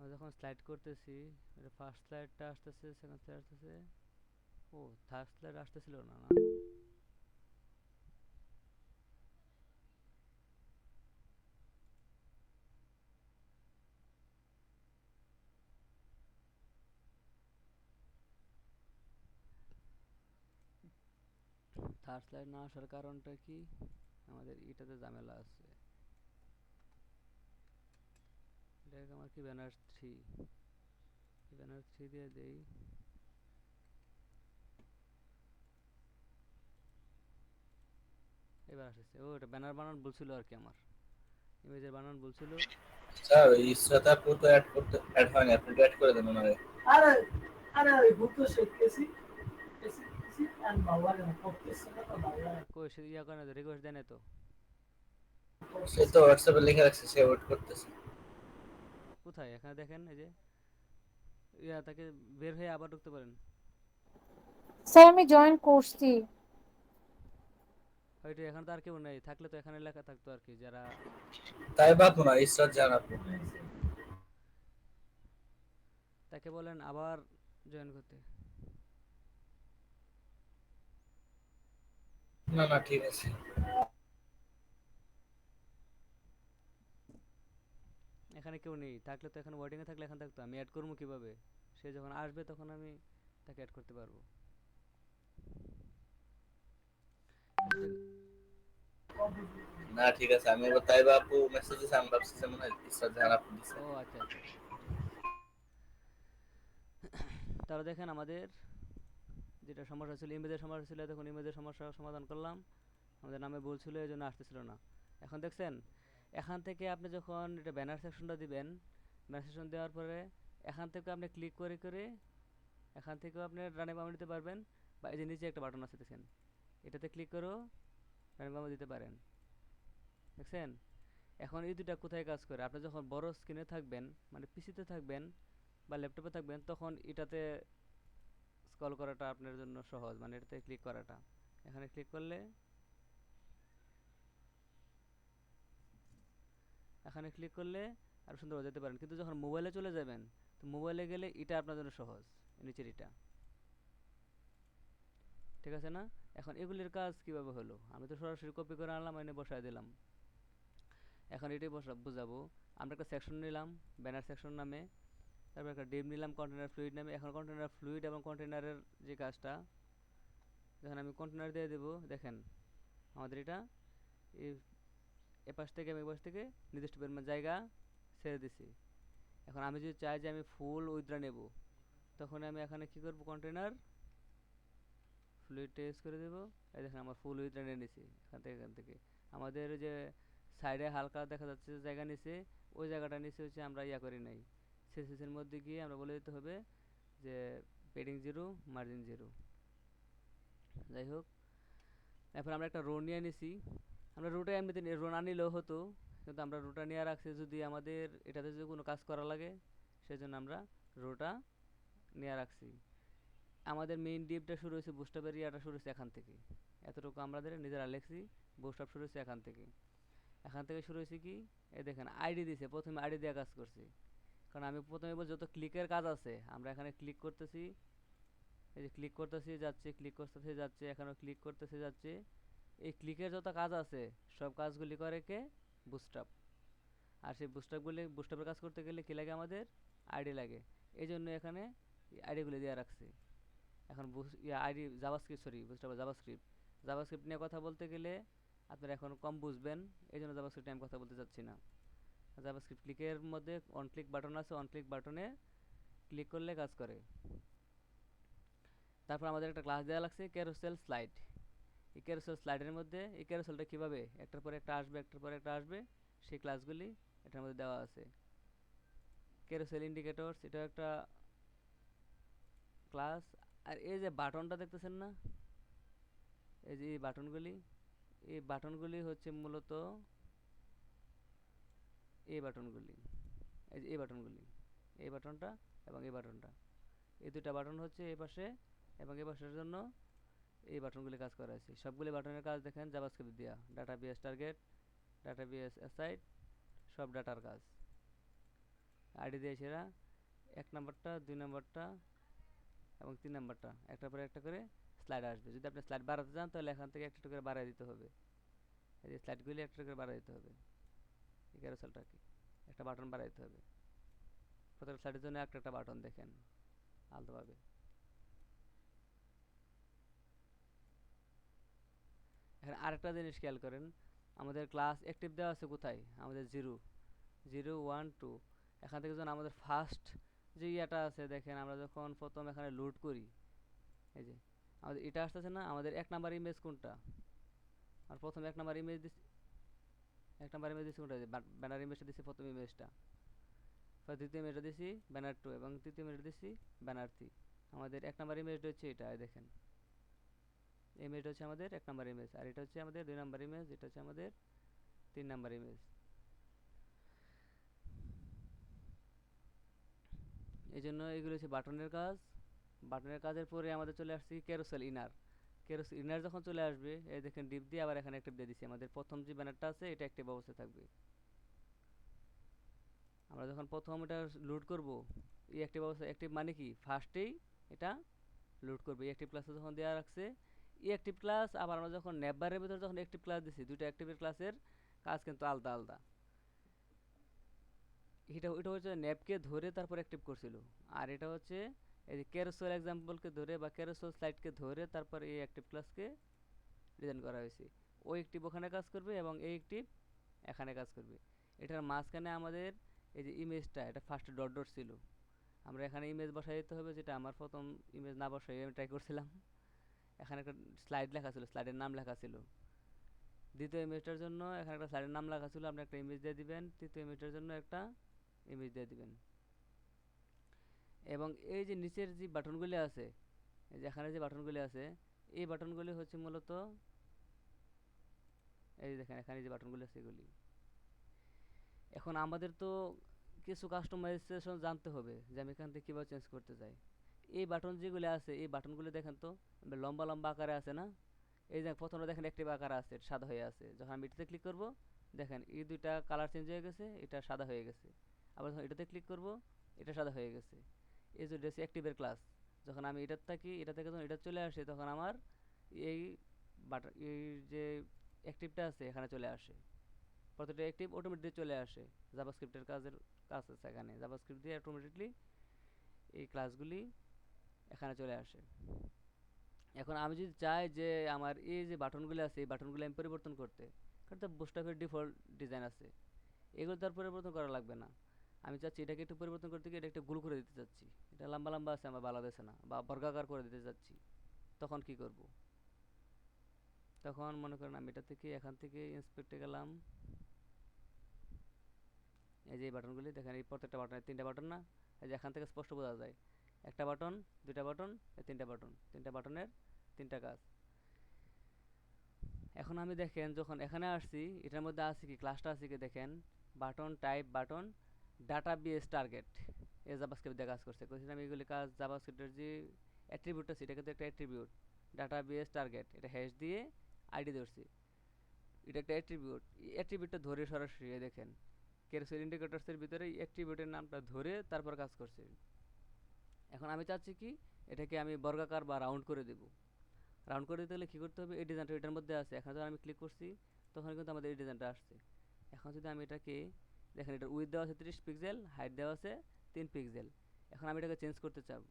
আমি যখন স্লাইড করতেছি, এটা ফার্স্ট স্লাইডটা আসতেছে, সেকেন্ড স্লাইড আসতেছে, ও থার্ড স্লাইড আসতেছিল না না। সার্চ লাইট না আসার কারণটা কি? আমাদের এটাতে ঝামেলা আছে। দেখ আমার কি ব্যানার 3, ব্যানার 3 দিয়ে দেই। এবার আসছে। ও এটা ব্যানার বানান বলছিল আর কি, আমার ইমেজের বানান বলছিল। স্যার ইসরাত আপু তো অ্যাড হয়নি, আপনি অ্যাড করে দেন ওনারে। আরে আরে ওই ভূত শিখতেছি শিখতেছি আর বাবা না করতেছে না তো বাবা কই সে ইয়া করে না, রিকোয়েস্ট দেয় না তো। সে তো হোয়াটসঅ্যাপে লিখে রাখছে, সে ওয়েট করতেছে। কোথায়? এখানে দেখেন, এই যে ইয়া, তাকে বের হয়ে আবার ঢুকতে পারেন। স্যার আমি জয়েন করছি। হয়তো এখানে তো আর কেউ নেই, থাকলে তো এখানে লেখা থাকতো আর কি, যারা। তাই আপু না, ইসরাত জাহান আপু। তাকে বলেন আবার জয়েন করতে। না না ঠিক আছে। এখানে কেউ নেই, থাকলে তো এখানে ওয়েটিং এ থাকলে এখানে থাকতো। আমি অ্যাড করবো কিভাবে? সে যখন আসবে তখন আমি তাকে অ্যাড করতে পারবো। না ঠিক আছে, আমি এবার তাই আপু মেসেজ দিয়েছে, আমি ভাবছি যে মনে হয় ইসরাত জাহান আপু দিছে। ও আচ্ছা আচ্ছা আচ্ছা, তাহলে দেখেন আমাদের যেটা সমস্যা ছিল, ইমেজের সমস্যা ছিল, তখন ইমেজের সমস্যা সমাধান করলাম। আমাদের নামে ভুল ছিল, এই জন্য আসতেছিল না। এখন দেখছেন, এখান থেকে আপনি যখন এটা ব্যানার সেকশনটা দিবেন, ব্যানার সেকশন দেওয়ার পরে এখান থেকে আপনি ক্লিক করে করে এখান থেকেও আপনি রানে বামে দিতে পারবেন, বা এই যে নিচে একটা বাটন আছে দেখছেন, এটাতে ক্লিক করেও রানে বামে দিতে পারেন। দেখছেন? এখন এই দুটা কোথায় কাজ করে? আপনি যখন বড় স্ক্রিনে থাকবেন, মানে পিসিতে থাকবেন বা ল্যাপটপে থাকবেন, তখন এটাতে স্ক্রল করাটা আপনার জন্য সহজ, মানে এটাতে ক্লিক করাটা। এখানে ক্লিক করলে আরো সুন্দর যেতে পারেন, কিন্তু যখন মোবাইলে চলে যাবেন, তো মোবাইলে গেলে এটা আপনার জন্য সহজ, নিচের এটা। ঠিক আছে না? এখন এগুলির কাজ কিভাবে হলো? আমি তো সরাসরি কপি করে আনলাম, এনে বসায় দিলাম। এখন এটাই বুঝাবো। আমরা একটা সেকশন নিলাম ব্যানার সেকশন নামে, তারপর একটা ডিভ নিলাম কন্টেনার ফ্লুইড নামে। এখন কন্টেনার ফ্লুইড এবং কন্টেনারের যে কাজটা, যখন আমি কন্টেনার দিয়ে দেবো, দেখেন আমাদের এটা এই এপাশ থেকে আমি এপাশ থেকে নির্দিষ্ট পরিমাণ জায়গা ছেড়ে দিছি। এখন আমি যদি চাই যে আমি ফুল উইথড্রা নেব, তখন আমি এখানে কি করব, কন্টেনার ফ্লুইড টেস্ট করে দেবো। এই দেখেন আমার ফুল উইথড্রা নিয়ে নিছি এখান থেকে আমাদের যে সাইডে হালকা দেখা যাচ্ছে যে জায়গা নিচে, ওই জায়গাটা নিচে হচ্ছে আমরা ইয়া করি নাই। সেসেসের মধ্যে গিয়ে আমরা বলে দিতে হবে যে পেডিং 0 মার্জিন 0। যাই হোক, এরপর আমরা একটা রো নিয়ে নিছি। আমরা রোটা এমনিতে রো না নিলেও হতো, কিন্তু আমরা রোটা নিয়ে রাখছি যদি আমাদের এটাতে যদি কোনো কাজ করা লাগে, সেজন্য আমরা রোটা নিয়ে রাখছি। আমাদের মেইন ডিপটা শুরু হয়েছে, বুস্টাপের ইয়াটা শুরু হয়েছে এখান থেকে। এতটুকু আমাদের নিজেরা লিখছি, বুস্টাপ শুরু হয়েছে এখান থেকে শুরু হয়েছে কি, এই দেখেন আইডি দিছে, প্রথমে আইডি দিয়ে কাজ করছি। কারণ আমি প্রথমে বলছি যত ক্লিকের কাজ আছে, আমরা এখানে ক্লিক করতেছি, এই যে ক্লিক করতেছি যাচ্ছে, ক্লিক করতেছি যাচ্ছে, এখানেও ক্লিক করতেছি যাচ্ছে। এই ক্লিকের যত কাজ আছে, সব কাজগুলি করে কে? বুস্টাপ। আর সেই বুস্টাপের কাজ করতে গেলে কি লাগে? আমাদের আইডি লাগে। এই জন্য এখানে আইডিগুলি দেওয়া রাখছি। এখন আইডি জাভাস্ক্রিপ্ট নিয়ে কথা বলতে গেলে আপনারা এখন কম বুঝবেন, এই জন্য জাভাস্ক্রিপ্ট আমি কথা বলতে চাচ্ছি না। জাভাস্ক্রিপ্ট ক্লিকের মধ্যে অন ক্লিক বাটন আছে, অন ক্লিক বাটনে ক্লিক করলে কাজ করে। তারপর আমাদের একটা ক্লাস দেওয়া লাগছে ক্যারোসেল স্লাইড। এই ক্যারোসেল স্লাইডের মধ্যে এই ক্যারোসেলটা কীভাবে একটার পর একটা আসবে, সেই ক্লাসগুলি এটার মধ্যে দেওয়া আছে। ক্যারোসেল ইন্ডিকেটরস, এটা একটা ক্লাস। আর এই যে বাটনটা দেখতেছেন না, এই যে এই বাটনগুলি হচ্ছে মূলত এই বাটনগুলি, এই যে এই বাটনটা এবং এই বাটনটা, এই দুটা বাটন হচ্ছে এই পাশে এবং এই পাশের জন্য এই বাটনগুলি কাজ করা আছে। সবগুলি বাটনের কাজ দেখেন জাভাস্ক্রিপ্ট দিয়া, ডাটাবেস টার্গেট, ডাটাবেস অ্যাসাইড, সব ডাটার কাজ। আইডি দিয়েছে এরা 1 নাম্বারটা, 2 নাম্বারটা এবং 3 নাম্বারটা, একটার পরে একটা করে স্লাইড আসবে। যদি আপনি স্লাইড বাড়াতে চান, তাহলে এখান থেকে একটা করে বাড়াই দিতে হবে। এই যে স্লাইডগুলি একটা করে বাড়াই দিতে হবে, এই ক্যারোসেলটাকে একটা বাটন বাড়াই দিতে হবে। প্রত্যেক স্লাইডের জন্য একটা বাটন দেখেন আলাদাভাবে। এখানে আরেকটা জিনিস খেয়াল করেন, আমাদের ক্লাস অ্যাক্টিভ দেওয়া আছে কোথায়, আমাদের 0 0 1 2। এখান থেকে যখন আমাদের ফার্স্ট যে ইয়াটা আছে দেখেন, আমরা যখন প্রথম এখানে লোড করি, এই যে আমাদের এটা আসতেছে না, আমাদের 1 নাম্বার ইমেজ কোনটা, আর প্রথম 1 নাম্বার ইমেজ দিছি, 1 নাম্বার ইমেজ দিছি কোনটা, ব্যানার ইমেজটা দিছি, প্রথম ইমেজটা, দ্বিতীয় ইমেজটা দিছি ব্যানার 2, এবং তৃতীয় ইমেজটা দিছি ব্যানার 3। আমাদের 1 নাম্বার ইমেজটা হচ্ছে এটা, দেখেন এই ইমেজটা হচ্ছে আমাদের 1 নাম্বার ইমেজ, আর এটা হচ্ছে আমাদের 2 নাম্বার ইমেজ, এটা হচ্ছে আমাদের 3 নাম্বার ইমেজ। এই জন্য এগুলো হচ্ছে বাটনের কাজ। বাটনের কাজের পরে আমাদের চলে আসছি ক্যারোসেল ইনার। ক্যারোসেল ইনার যখন চলে আসবে, এই দেখেন ডিপ দিয়ে আবার এখানে অ্যাক্টিভ দিয়ে দিছি, আমাদের প্রথম যে ব্যানারটা আছে এটা অ্যাক্টিভ অবস্থায় থাকবে। আমরা যখন প্রথম এটা লোড করব, এই অ্যাক্টিভ অবস্থা, অ্যাক্টিভ মানে কি ফার্স্টেই এটা লোড করবে। এই অ্যাক্টিভ ক্লাসে যখন দেওয়া রাখছে এই অ্যাক্টিভ ক্লাস, আবার আমরা যখন নেটবারের ভিতরে যখন অ্যাক্টিভ ক্লাস দিছি, দুটো অ্যাক্টিভের ক্লাসের কাজ কিন্তু আলাদা আলাদা। এটা হচ্ছে ন্যাপকে ধরে তারপর অ্যাক্টিভ করছিল, আর এটা হচ্ছে এই যে ক্যারোসেল এক্সাম্পলকে ধরে বা ক্যারোসেল স্লাইডকে ধরে তারপর এই অ্যাক্টিভ ক্লাসকে ডিজাইন করা হয়েছে। ওই অ্যাক্টিভ ওখানে কাজ করবে এবং এই অ্যাক্টিভ এখানে কাজ করবে। এটার মাঝখানে আমাদের এই যে ইমেজটা, এটা ফার্স্ট ডট ডট ছিল, আমরা এখানে ইমেজ বসাই দিতে হবে, যেটা আমার প্রথম ইমেজ না বসাই আমি ট্রাই করছিলাম। এখানে একটা স্লাইড লেখা ছিল, স্লাইডের নাম লেখা ছিল। দ্বিতীয় ইমেজটার জন্য এখানে একটা স্লাইডের নাম লেখা ছিল, আপনি একটা ইমেজ দিয়ে দিবেন। তৃতীয় ইমেজটার জন্য একটা ইমেজ দিয়ে দিবেন। এবং এই যে নিচের যে বাটনগুলি আছে, এই যে এখানে যে বাটনগুলি আছে, এই বাটনগুলি হচ্ছে মূলত, এই যে দেখেন এখানে যে বাটনগুলি আছে এগুলি। এখন আমাদের তো কিছু কাস্টমাইজেশন জানতে হবে যে আমি এখান থেকে কীভাবে চেঞ্জ করতে চাই। এই বাটন যেগুলি আছে, এই বাটনগুলি দেখেন তো লম্বা লম্বা আকারে আছে না, এই যে প্রথমে দেখেন অ্যাক্টিভ আকারে আছে, সাদা হয়ে আছে। যখন আমি এটাতে ক্লিক করব, দেখেন এই দুইটা কালার চেঞ্জ হয়ে গেছে, এটা সাদা হয়ে গেছে। আবার যখন এটাতে ক্লিক করব, এটা সাদা হয়ে গেছে। এই যে হচ্ছে অ্যাক্টিভের ক্লাস। যখন আমি এটা থেকে যখন এটা চলে আসে, তখন আমার এই বাটন, এই যে অ্যাক্টিভটা আছে এখানে চলে আসে। প্রতিটা অ্যাক্টিভ অটোমেটিক চলে আসে, জাভাস্ক্রিপ্টের কাজ আছে এখানে। জাভাস্ক্রিপ্ট দিয়ে অটোমেটিকলি এই ক্লাসগুলি এখানে চলে আসে। এখন আমি যদি চাই যে আমার এই যে বাটনগুলি আছে, এই বাটনগুলি আমি পরিবর্তন করতে, কারণ তো বুস্টআপের ডিফল্ট ডিজাইন আছে, এগুলো তো আর পরিবর্তন করা লাগবে না। আমি চাচ্ছি এটাকে একটু পরিবর্তন করতে গিয়ে এটা একটু গোল করে দিতে চাচ্ছি, এটা লম্বা লম্বা আছে আমার ভালো দিচ্ছে না, বা বর্গাকার করে দিতে চাচ্ছি। তখন কি করব? তখন মনে করেন আমি এটা থেকে এখান থেকে ইন্সপেক্টে গেলাম, এই যে এই বাটনগুলি দেখেন, এই প্রত্যেকটা বাটনের 3টা বাটন না, এই যে এখান থেকে স্পষ্ট বোঝা যায়, একটা বাটন, দুইটা বাটন, এই 3টা বাটন, 3টা বাটনের 3টা কাজ। এখন আমি দেখেন যখন এখানে আসছি, এটার মধ্যে আছে কি, ক্লাসটা আছে কি, দেখেন button type, button data base target, এই জাভাস্ক্রিপ্ট দিয়ে কাজ করছে। কইছিলাম এইগুলি কাজ জাভাস্ক্রিপ্টের যে অ্যাট্রিবিউট আছে, এটা কিন্তু একটা অ্যাট্রিবিউট, ডাটা বেস টার্গেট, এটা হ্যাশ দিয়ে আইডি ধরছি, এটা একটা অ্যাট্রিবিউট। এই অ্যাট্রিবিউটটা ধরে সরাসরি দেখেন ক্যারোসেল ইন্ডিকেটরসের ভিতরে এই অ্যাট্রিবিউটের নামটা ধরে তারপর কাজ করছে। এখন আমি চাচ্ছি কি, এটাকে আমি বর্গাকার বা রাউন্ড করে দেব। রাউন্ড করে দিতে হলে কী করতে হবে, এই ডিজাইনটা এটার মধ্যে আছে, এখন যখন আমি ক্লিক করছি তখন কিন্তু আমাদের এই ডিজাইনটা আসছে। এখন যদি আমি এটাকে দেখেন, এটার উইথ দেওয়া আছে 30 পিক্সেল, হাইট দেওয়া আছে 3 পিক্সেল। এখন আমি এটাকে চেঞ্জ করতে চাই,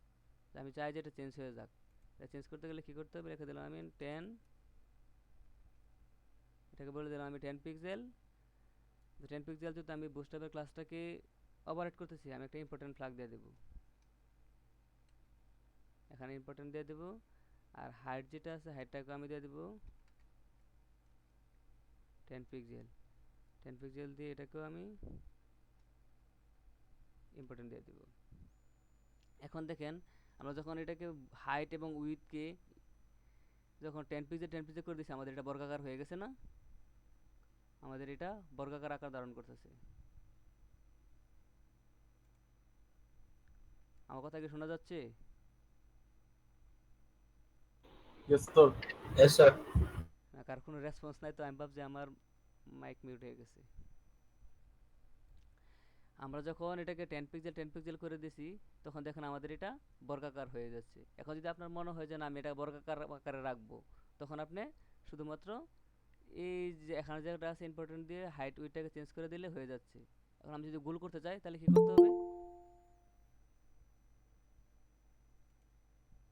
আমি চাই যে এটা চেঞ্জ হয়ে যাক। এটা চেঞ্জ করতে গেলে কী করতে হবে, রেখে দিলাম আমি 10, এটাকে বলে দিলাম আমি 10 পিক্সেল। 10 পিক্সেল যদি আমি বুস্টআপের ক্লাসটাকে ওভাররাইড করতেছি, আমি একটা ইম্পর্টেন্ট ফ্ল্যাগ দিয়ে দেবো, এখানে ইম্পর্টেন্ট দিয়ে দেবো। আর হাইট যেটা আছে, হাইটটাকে আমি দিয়ে দেবো 10 পিক্সেল। 10 পিক্সেল দিয়ে এটাকেও আমি ইম্পর্টেন্ট দিয়ে দেবো। এখন দেখেন আমরা যখন এটাকে হাইট এবং উইথকে যখন 10 পিক্সেল করে দিচ্ছি, আমাদের এটা বর্গাকার হয়ে গেছে না, আমাদের এটা বর্গাকার আকার ধারণ করতেছে। আমার কথা কি শোনা যাচ্ছে? Yes sir. Yes, sir. না, কার কোনো রেসপন্স নাই, তো আমি ভাবছি আমার মাইক মিউট হয়ে গেছে। আমরা যখন এটাকে 10 পিক্সেল করে দিছি, তখন দেখেন আমাদের এটা বর্গাকার হয়ে যাচ্ছে। এখন যদি আপনার মনে হয় যে না আমি এটা বর্গাকার আকারে রাখবো, তখন আপনি শুধুমাত্র এই যে এখানে যেটা আছে ইম্পর্টেন্ট দিয়ে হাইট উইডটাকে চেঞ্জ করে দিলে হয়ে যাচ্ছে। এখন আমি যদি গোল করতে চাই তাহলে কি করতে হবে?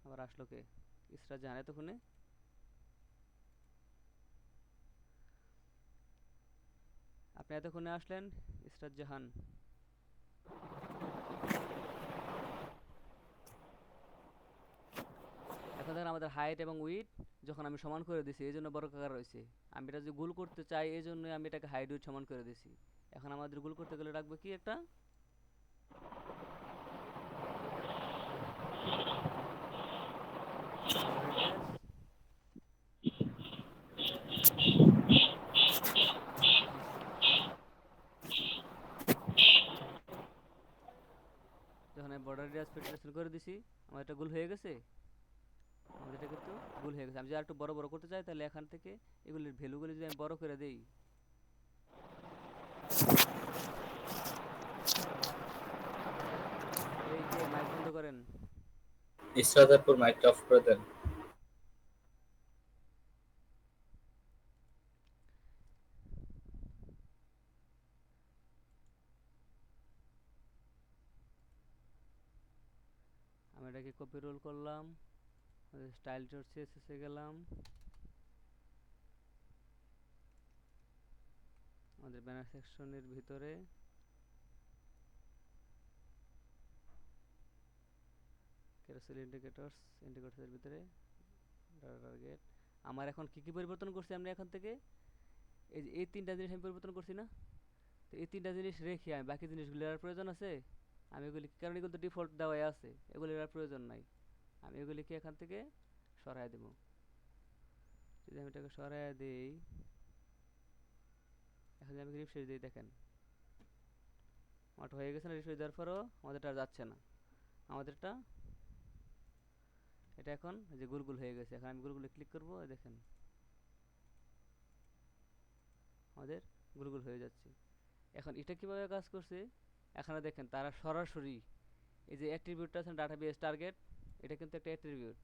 আবার আসলো কে? ইসরা জানে তো ফোনে। আপনি এতক্ষণে আসলেন ইসরাত জাহান। এখন দেখেন আমাদের হাইট এবং উইড যখন আমি সমান করে দিছি এই জন্য বর্গাকার রয়েছে। আমি এটা যদি গোল করতে চাই এই জন্যই আমি এটাকে হাইট উইড সমান করে দিছি। এখন আমাদের গোল করতে গেলে রাখবো কি একটা যখন আমি বর্ডার রেডিয়াস 50% করে দিছি আমার এটা গোল হয়ে গেছে। আমাদের এটা কিন্তু গোল হয়ে গেছে। আমি যদি আরেকটু বড় বড় করতে চাই তাহলে এখান থেকে এগুলির ভ্যালুগুলি যদি আমি বড় করে দেই, এই যে মাইক বন্ধ করেন। ইসরাতপুর মাইকটা অফ করে দেন। আমি এটাকে কপি রোল করলাম, স্টাইল ডট সিএসএস এ গেলাম, আমাদের ব্যানার সেকশনের ভিতরে ক্যারোসেল ইন্ডিকেটরসের ভিতরে টার্গেট। আমার এখন কি কি পরিবর্তন করছি আমরা এখান থেকে, এই যে এই তিনটা জিনিস আমি পরিবর্তন করছি না, তো এই তিনটা জিনিস রেখে আমি বাকি জিনিসগুলোর আর প্রয়োজন আছে আমি এগুলি, কারণ এগুলো তো ডিফল্ট দেওয়াই আছে, এগুলির আর প্রয়োজন নাই। আমি এগুলিকে এখান থেকে সরাই দেব। যদি আমি এটাকে সরাই দিই, এখন যদি আমি রিফ্রেশ দিই দেখেন আমারটা হয়ে গেছে না। রিফ্রেশ দেওয়ার পরও আমাদেরটা আর যাচ্ছে না, আমাদেরটা এটা এখন যে গুলগুল হয়ে গেছে। এখন আমি গুলগুলে ক্লিক করবো, দেখেন আমাদের গুলগুল হয়ে যাচ্ছে। এখন এটা কিভাবে কাজ করছে এখানে দেখেন, তারা সরাসরি এই যে অ্যাট্রিবিউটটা আছে ডাটাবেস টার্গেট, এটা কিন্তু একটা অ্যাট্রিবিউট।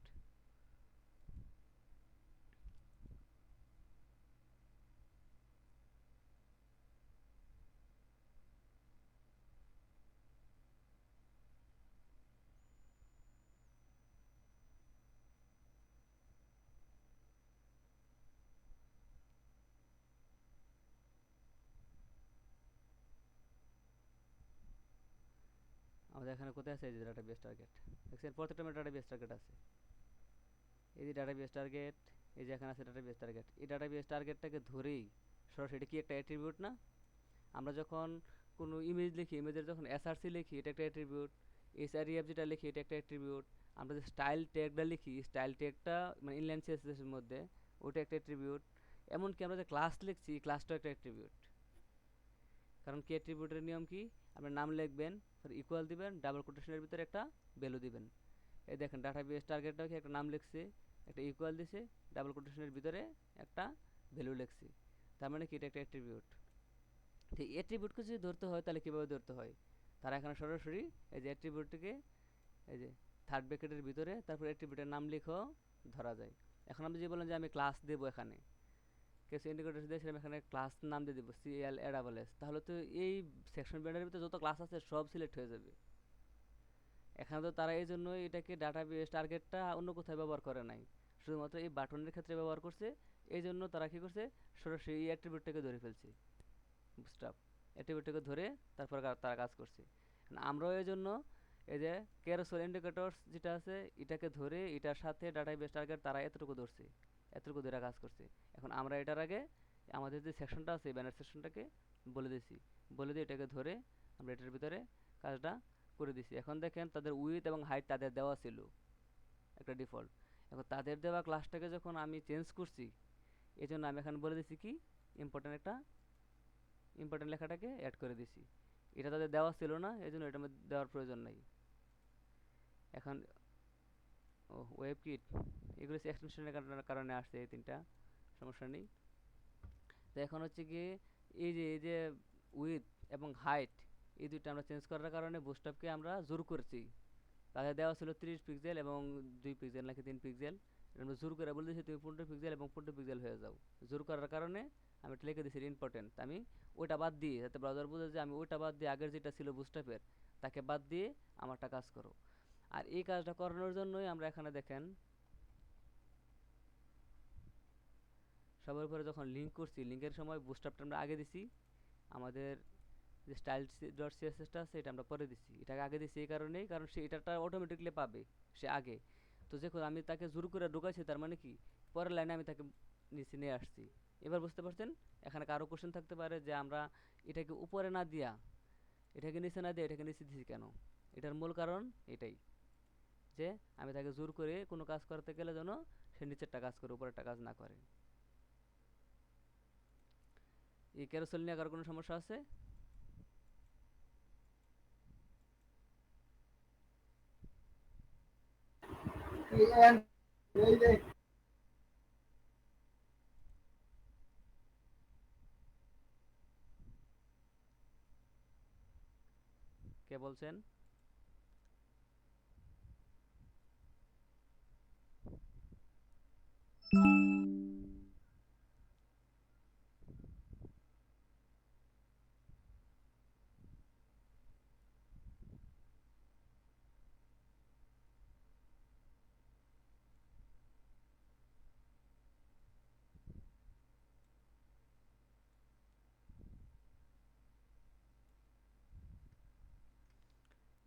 আমাদের এখানে কোথায় আছে, এই যে ডাটাবেস টার্গেট দেখছেন, প্রত্যেকটা ডাটাবেস টার্গেট আছে। এই যে ডাটাবেস টার্গেট, এই যে এখানে আছে ডাটাবেস টার্গেট। এই ডাটাবেস টার্গেটটাকে ধরেই সরাসরি এটা কি একটা অ্যাট্রিবিউট না, আমরা যখন কোনো ইমেজ লিখি, ইমেজের যখন এসআরসি লিখি এটা একটা অ্যাট্রিবিউট, এসআরইএফ যেটা লিখি এটা একটা অ্যাট্রিবিউট, আমরা যে স্টাইল ট্যাগটা লিখি স্টাইল ট্যাগটা মানে ইনলাইন সিএসএস এর মধ্যে ওটা একটা অ্যাট্রিবিউট। এমনকি আমরা যে ক্লাস লিখছি ক্লাসটাও একটা অ্যাট্রিবিউট। কারণ কি অ্যাট্রিবিউটের নিয়ম কি, আপনার নাম লিখবেন, ইকুয়াল দিবেন, ডাবল কোটেশনের ভিতরে একটা ভ্যালু দিবেন। এই দেখেন ডাটাবেস টার্গেটটাও কি একটা নাম লিখছে, একটা ইকুয়াল দিছে, ডাবল কোটেশনের ভিতরে একটা ভ্যালু লিখছি, তার মানে কি এটা একটা অ্যাট্রিবিউট। তো অ্যাট্রিবিউটকে যদি ধরতে হয় তাহলে কীভাবে ধরতে হয়, তারা এখানে সরাসরি এই যে অ্যাট্রিবিউটটিকে এই যে থার্ড ব্র্যাকেটের ভিতরে তারপর অ্যাট্রিবিউটের নাম লিখেও ধরা যায়। এখন আমি যে বললাম যে আমি ক্লাস দেবো, এখানে কিছু ইন্ডিকেটর দিয়ে সেরকম এখানে ক্লাস নাম দিয়ে দেবো CLASS, তাহলে তো এই সেকশন ব্যানারের ভিতরে যত ক্লাস আছে সব সিলেক্ট হয়ে যাবে। এখানে তো তারা এই জন্য এটাকে ডাটাবেস টার্গেটটা অন্য কোথাও ব্যবহার করে নাই, শুধুমাত্র এই বাটনের ক্ষেত্রে ব্যবহার করছে। এই জন্য তারা কী করছে, সরাসরি এই অ্যাট্রিবিউটটাকে ধরে ফেলছে, বুস্টআপ অ্যাট্রিবিউটটাকে ধরে তারপর তারা কাজ করছে। আমরাও এই জন্য এই যে ক্যারোসেল ইন্ডিকেটরস যেটা আছে এটাকে ধরে এটার সাথে ডাটাবেস টার্গেট তারা এতটুকু ধরছে, এতটুকু ধরে কাজ করছে। এখন আমরা এটার আগে আমাদের যে সেকশনটা আছে ব্যানার সেকশনটাকে বলে দিছি, বলে দিয়ে এটাকে ধরে আমরা এটার ভিতরে কাজটা করে দিছি। এখন দেখেন তাদের উইথ এবং হাইট তাদের দেওয়া ছিল একটা ডিফল্ট। এখন তাদের দেওয়া ক্লাসটাকে যখন আমি চেঞ্জ করছি, এই জন্য আমি এখন বলে দিছি কি ইম্পর্টেন্ট একটা ইম্পর্টেন্ট লেখাটাকে অ্যাড করে দিছি। এটা তাদের দেওয়া ছিল না, এই জন্য এটা দেওয়ার প্রয়োজন নাই। এখন ওয়েব কিট এগুলো এক্সটেনশনের কারণে আসছে, এই তিনটা সমস্যা নেই। তো এখন হচ্ছে গিয়ে এই যে উইথ এবং হাইট এই দুইটা আমরা চেঞ্জ করার কারণে বুস্টআপকে আমরা জোর করেছি। তাদের দেওয়া ছিল 30 পিক্সেল এবং 2 পিক্সেল নাকি 3 পিক্সেল, আমরা জোর করে বলে দিয়েছি তুমি 15 পিক্সেল এবং 15 পিক্সেল হয়ে যাও। জোর করার কারণে আমি এটা লিখে দিয়েছি ইম্পর্টেন্ট। আমি ওইটা বাদ দিয়ে, যাতে ব্রাউজার বুঝে যে আমি ওইটা বাদ দিয়ে আগের যেটা ছিল বুস্টআপের তাকে বাদ দিয়ে আমারটা কাজ করো। আর এই কাজটা করানোর জন্যই আমরা এখানে দেখেন সবার উপরে যখন লিঙ্ক করছি, লিঙ্কের সময় বুস্টআপটা আমরা আগে দিছি, আমাদের যে স্টাইল ডট সিএসএসটা আছে এটা আমরা পরে দিছি, এটাকে আগে দিছি এই কারণেই, কারণ সে এটাটা অটোমেটিকলি পাবে সে আগে। তো দেখো আমি তাকে জোর করে ঢুকাইছি, তার মানে কি পরের লাইনে আমি তাকে নিচে নিয়ে আসছি। এবার বুঝতে পারছেন? এখানে কারো কোশ্চেন থাকতে পারে যে আমরা এটাকে উপরে না দিয়া, এটাকে নিচে না দিয়ে এটাকে নিচে দিছি কেন? এটার মূল কারণ এটাই যে আমি তাকে জোর করে কোনো কাজ করতে গেলে যেন সে নিচেরটা কাজ করে, উপরেরটা কাজ না করে। এই ক্যারোসেল নিয়ে কারো কোনো সমস্যা আছে? কে বলছেন?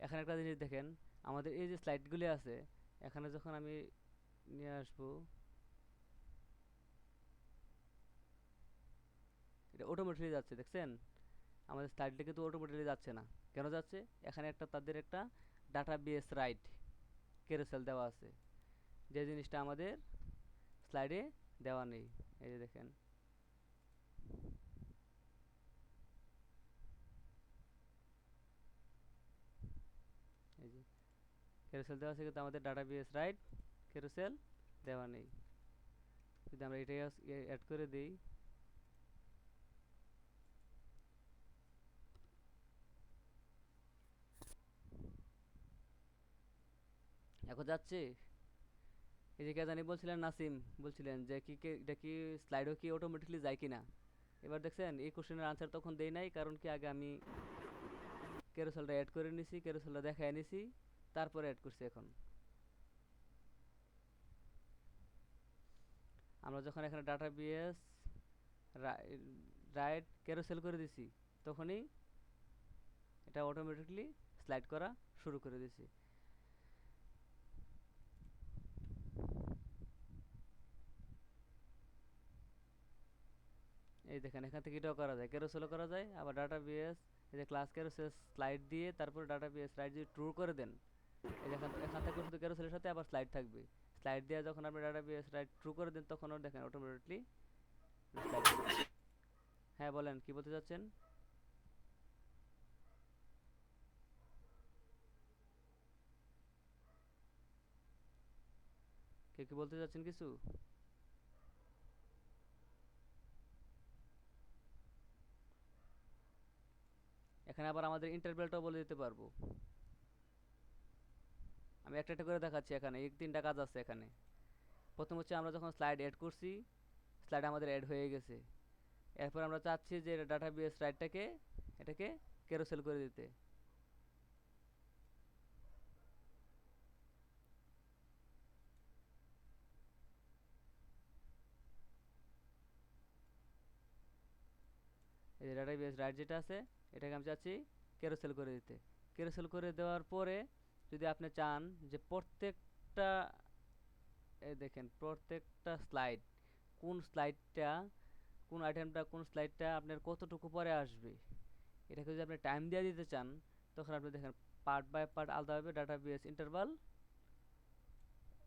এখানে একটা জিনিস দেখেন, আমাদের এই যে স্লাইডগুলি আছে, এখানে যখন আমি নিয়ে আসবো, এটা অটোমেটিকলি যাচ্ছে, দেখছেন? আমাদের স্লাইডটা কিন্তু অটোমেটিকলি যাচ্ছে না। কেন যাচ্ছে? এখানে একটা তাদের একটা ডাটা বেস রাইট ক্যারোসেল দেওয়া আছে, যে জিনিসটা আমাদের স্লাইডে দেওয়া নেই। এই যে দেখেন, এই যে ক্যারোসেল দেওয়া আছে কিন্তু আমাদের ডাটা বেস রাইট ক্যারোসেল দেওয়া নেই। যদি আমরা এটাই অ্যাড করে দিই, এখন যাচ্ছে। এই যে কে জানি বলছিলেন, নাসিম বলছিলেন যে এটা কি স্লাইডও কি অটোমেটিকলি যায় কিনা। এবার দেখছেন এই কোশ্চেনের আনসার তখন দেই নাই, কারণ কি আগে আমি ক্যারোসেলটা অ্যাড করে নিছি, ক্যারোসেলটা দেখায় নিছি, তারপরে অ্যাড করছি। এখন আমরা যখন এখানে ডাটা বিএস রাইট ক্যারোসেল করে দিছি, তখনই এটা অটোমেটিকলি স্লাইড করা শুরু করে দিছি। এই দেখেন, এখান থেকে এটাও করা যায়, ক্যারোসেলও করা যায়, আবার ডাটা বিএস এই যে ক্লাস ক্যারোসেল স্লাইড দিয়ে তারপরে ডাটা বিএস রাইট যদি ট্রু করে দেন, এই যে এখান থেকে শুধু ক্যারোসেলের সাথে আবার স্লাইড থাকবে। স্লাইড দিয়ে যখন আপনি ডাটা বিএস রাইট ট্রু করে দেন, তখন ওর দেখেন অটোমেটিকলি স্লাইড হবে। হ্যাঁ বলেন, কি বলতে চাচ্ছেন? কি বলতে চাচ্ছেন কিছু? এখানে আবার আমাদের ইন্টারভেলটাও বলে দিতে পারবো। আমি একটা একটা করে দেখাচ্ছি। এখানে এই তিনটা কাজ আছে এখানে। প্রথম হচ্ছে আমরা যখন স্লাইড অ্যাড করছি, স্লাইড আমাদের অ্যাড হয়ে গেছে। এরপর আমরা চাচ্ছি যে ডাটা বিএস স্লাইডটাকে এটাকে ক্যারোসেল করে দিতে। এই যে ডাটা বিএস রাইট যেটা আছে, এটাকে আমি চাচ্ছি ক্যারোসেল করে দিতে। ক্যারোসেল করে দেওয়ার পরে যদি আপনি চান যে প্রত্যেকটা, এই দেখেন প্রত্যেকটা স্লাইড, কোন স্লাইডটা, কোন আইটেমটা, কোন স্লাইডটা আপনার কতটুকু পরে আসবে, এটাকে যদি আপনি টাইম দিয়ে দিতে চান, তখন আপনি দেখেন পার্ট বাই পার্ট আলাদাভাবে ডাটা বিএস ইন্টারভাল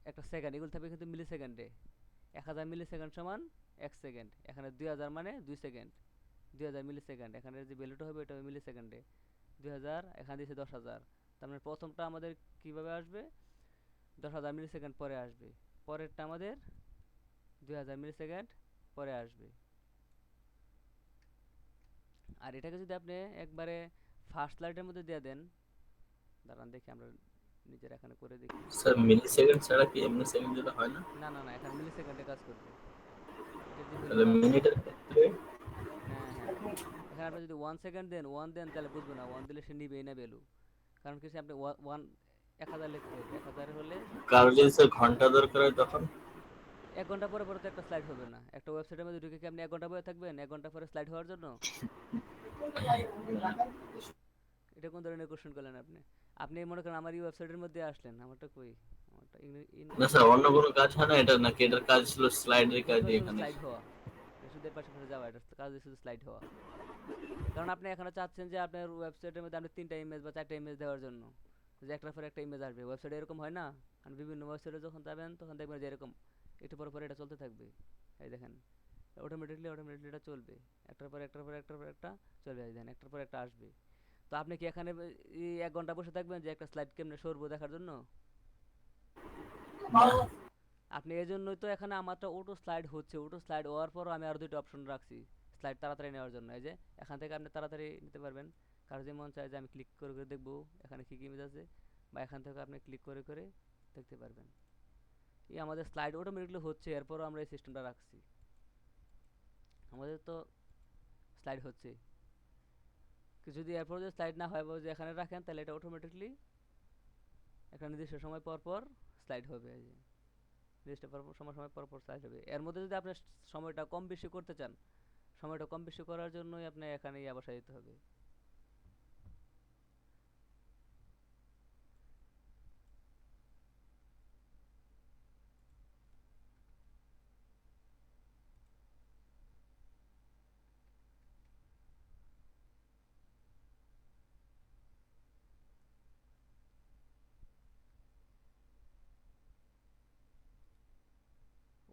একটা সেকেন্ড, এগুলো থাকবে কিন্তু মিলি সেকেন্ডে। 1000 মিলি সেকেন্ড সমান 1 সেকেন্ড। এখানে 2000 মানে 2 সেকেন্ড, 2000 মিলি সেকেন্ড। এখানে যে ভ্যালুটা হবে এটা হবে মিলি সেকেন্ডে। 2000 এখানে দিয়েছে 10,000, তার মানে প্রথমটা আমাদের কিভাবে আসবে? 10,000 মিলি সেকেন্ড পরে আসবে। পরেরটা আমাদের 2000 মিলি সেকেন্ড পরে আসবে। আর এটাকে যদি আপনি একবারে ফার্স্ট স্লাইডের মধ্যে দিয়ে দেন, দাঁড়ান দেখি আমরা নিজের এখানে করে দেখি। স্যার মিলি সেকেন্ড ছাড়া কি এমনি সেকেন্ড দিলে হয় না? না না না, এখানে মিলি সেকেন্ডে কাজ করবে। এটার যে তাহলে ভ্যালুটা আছে, মিনিটের ক্ষেত্রে হ্যাঁ হ্যাঁ, এখানে আপনি যদি 1 সেকেন্ড দেন, 1 দেন, তাহলে বুঝবে না, 1 দিলে সে নিবেই না ভ্যালু। কারণ কি আপনি 1000 লিখতে হবে, 1000 হলে কারো যদি স্যার ঘন্টা দরকার হয় তখন 1 ঘন্টা পরে পরে তো একটা স্লাইড হবে না। একটা ওয়েবসাইটের মধ্যে ঢুকে কি আপনি 1 ঘন্টা বসে থাকবেন 1 ঘন্টা পরে স্লাইড হওয়ার জন্য? এটা কোন ধরনের কোশ্চেন করলেন আপনি? আপনি মনে করেন আমার এই ওয়েবসাইটের মধ্যে আসলেন, আমারটা কই? আমারটা না স্যার, অন্য কোনো কাজ হয় না এটা, নাকি এটার কাজ ছিল স্লাইডের এটা কাজ তো শুধু এখানে? স্লাইড হওয়া, এটা শুধু এর পাশে পাশে যাওয়া, এটা কাজ শুধু স্লাইড হওয়া। কারণ আপনি এখানে চাচ্ছেন যে আপনার ওয়েবসাইটের মধ্যে আপনি 3টা ইমেজ বা 4টা ইমেজ দেওয়ার জন্য, যে একটার পর একটা ইমেজ আসবে। ওয়েবসাইটে এরকম হয় না? আর বিভিন্ন ওয়েবসাইটে যখন যাবেন তখন দেখবেন যে এরকম একটু পর পর এটা চলতে থাকবে। এই দেখেন, অটোমেটিকলি এটা চলবে, একটার পর একটা চলবে। এই দেখেন একটার পর একটা আসবে। তো আপনি কি এখানে এই 1 ঘন্টা বসে থাকবেন যে একটা স্লাইড কেমনে সরবো দেখার জন্য? না। আপনি এই জন্যই তো এখানে আমারটা অটো স্লাইড হচ্ছে। অটো স্লাইড হওয়ার পরও আমি আরো 2টা অপশন রাখছি স্লাইড তাড়াতাড়ি নেওয়ার জন্য। এই যে এখান থেকে আপনি তাড়াতাড়ি নিতে পারবেন। কারো যে মন চায় যে আমি ক্লিক করে করে দেখবো এখানে কি কি ইমেজ আছে, বা এখান থেকে আপনি ক্লিক করে করে দেখতে পারবেন। এই আমাদের স্লাইড অটোমেটিকলি হচ্ছে, এরপরও আমরা এই সিস্টেমটা রাখছি। আমাদের তো স্লাইড হচ্ছে। যদি এরপর যদি স্লাইড না হয় বা যদি এখানে রাখেন তাহলে এটা অটোমেটিকলি একটা নির্দিষ্ট সময় পর পর স্লাইড হবে। এই যে নির্দিষ্ট সময় পর পর স্লাইড হবে। এর মধ্যে যদি আপনি সময়টা কম বেশি করতে চান, সময়টা কম বেশি করার জন্যই আপনি এখানে বসাই দিতে হবে।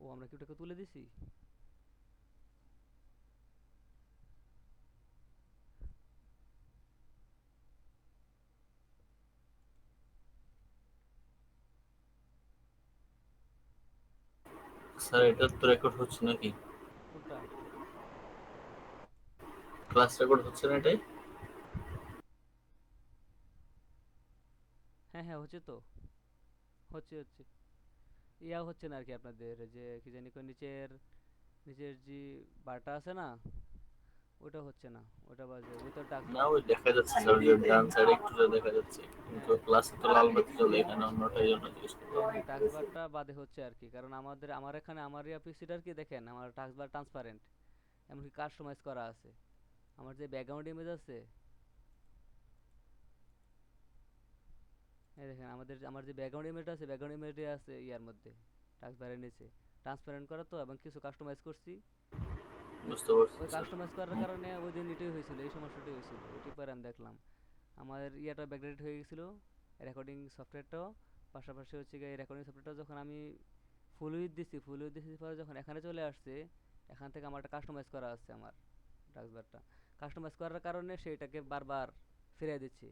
ও আমরা কি ওটাকে তুলে দিছি? স্যার এটা তো রেকর্ড হচ্ছে নাকি? কোনটা? ক্লাস রেকর্ড হচ্ছে না এটাই? হ্যাঁ হ্যাঁ হচ্ছে তো, হচ্ছে। হচ্ছে না আর কি, আপনাদের যে কি জানি কই নিচের নিচের যে বারটা আছে না, ওটা হচ্ছে না। ওটা বাজে, ওই তো না, টাস্কবার। ওই দেখা যাচ্ছে স্যার, যে ডান সাইডে একটু যা দেখা যাচ্ছে, কিন্তু হ্যাঁ ক্লাসে তো লাল বাতি জ্বলে, এখানে অন্যটাই জন্য জিজ্ঞেস হ্যাঁ করলাম। হ্যাঁ টাস্কবারটা বাদে হচ্ছে আর কি। কারণ আমার এখানে আমার পিসিটা আর কি দেখেন আমার টাস্কবার ট্রান্সপারেন্ট, এমনকি কাস্টমাইজ করা আছে। আমার যে ব্যাকগ্রাউন্ড ইমেজ আছে, এই দেখেন আমার যে ব্যাকগ্রাউন্ড ইমেজটা আছে, ব্যাকগ্রাউন্ড ইমেজটা আছে ইয়ার মধ্যে, টাস্কবারের নিচে ট্রান্সপারেন্ট করা তো, এবং কিছু কাস্টমাইজ করছি। বুঝতে পারছি ওই স্যার। কাস্টমাইজ করার কারণে ওই দিন এটাই হয়েছিল, এই সমস্যাটাই হয়েছিল। ওইটি পরে আমি দেখলাম আমার ইয়াটা ব্যাকডেটেড হয়ে গেছিল, রেকর্ডিং সফটওয়্যারটাও। পাশাপাশি হচ্ছে গিয়ে রেকর্ডিং সফটওয়্যারটা যখন আমি ফুল উইথ দিছি পরে যখন এখানে চলে আসছে, এখান থেকে আমার একটা কাস্টমাইজ করা আছে আমার টাস্কবারটা। কাস্টমাইজ করার কারণে সেইটাকে বারবার ফিরিয়ে দিচ্ছে,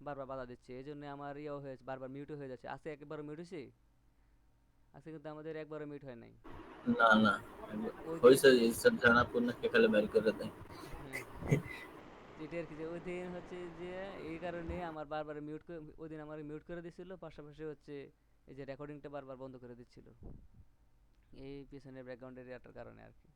বারবার বাধা দিচ্ছে। এই জন্য আমার ইয়েও হয়েছে, বারবার মিউটও হয়ে যাচ্ছে। আছে একবার মিউট হয়েছে, আছে কিন্তু আমাদের একবারও মিউট হয় নাই। না না, ওই দিন হয়েছে স্যার, জানা পূর্ণ খেলে বের করে দেয়। হ্যাঁ যেটা আর কি, যে ওই দিন হচ্ছে যে এই কারণে আমার বারবার মিউট করে, ওই দিন আমার মিউট করে দিছিল। পাশাপাশি হচ্ছে এই যে রেকর্ডিংটা বারবার বন্ধ করে দিচ্ছিল, এই পিছনের ব্যাকগ্রাউন্ডের ইয়াটার কারণে আর কি।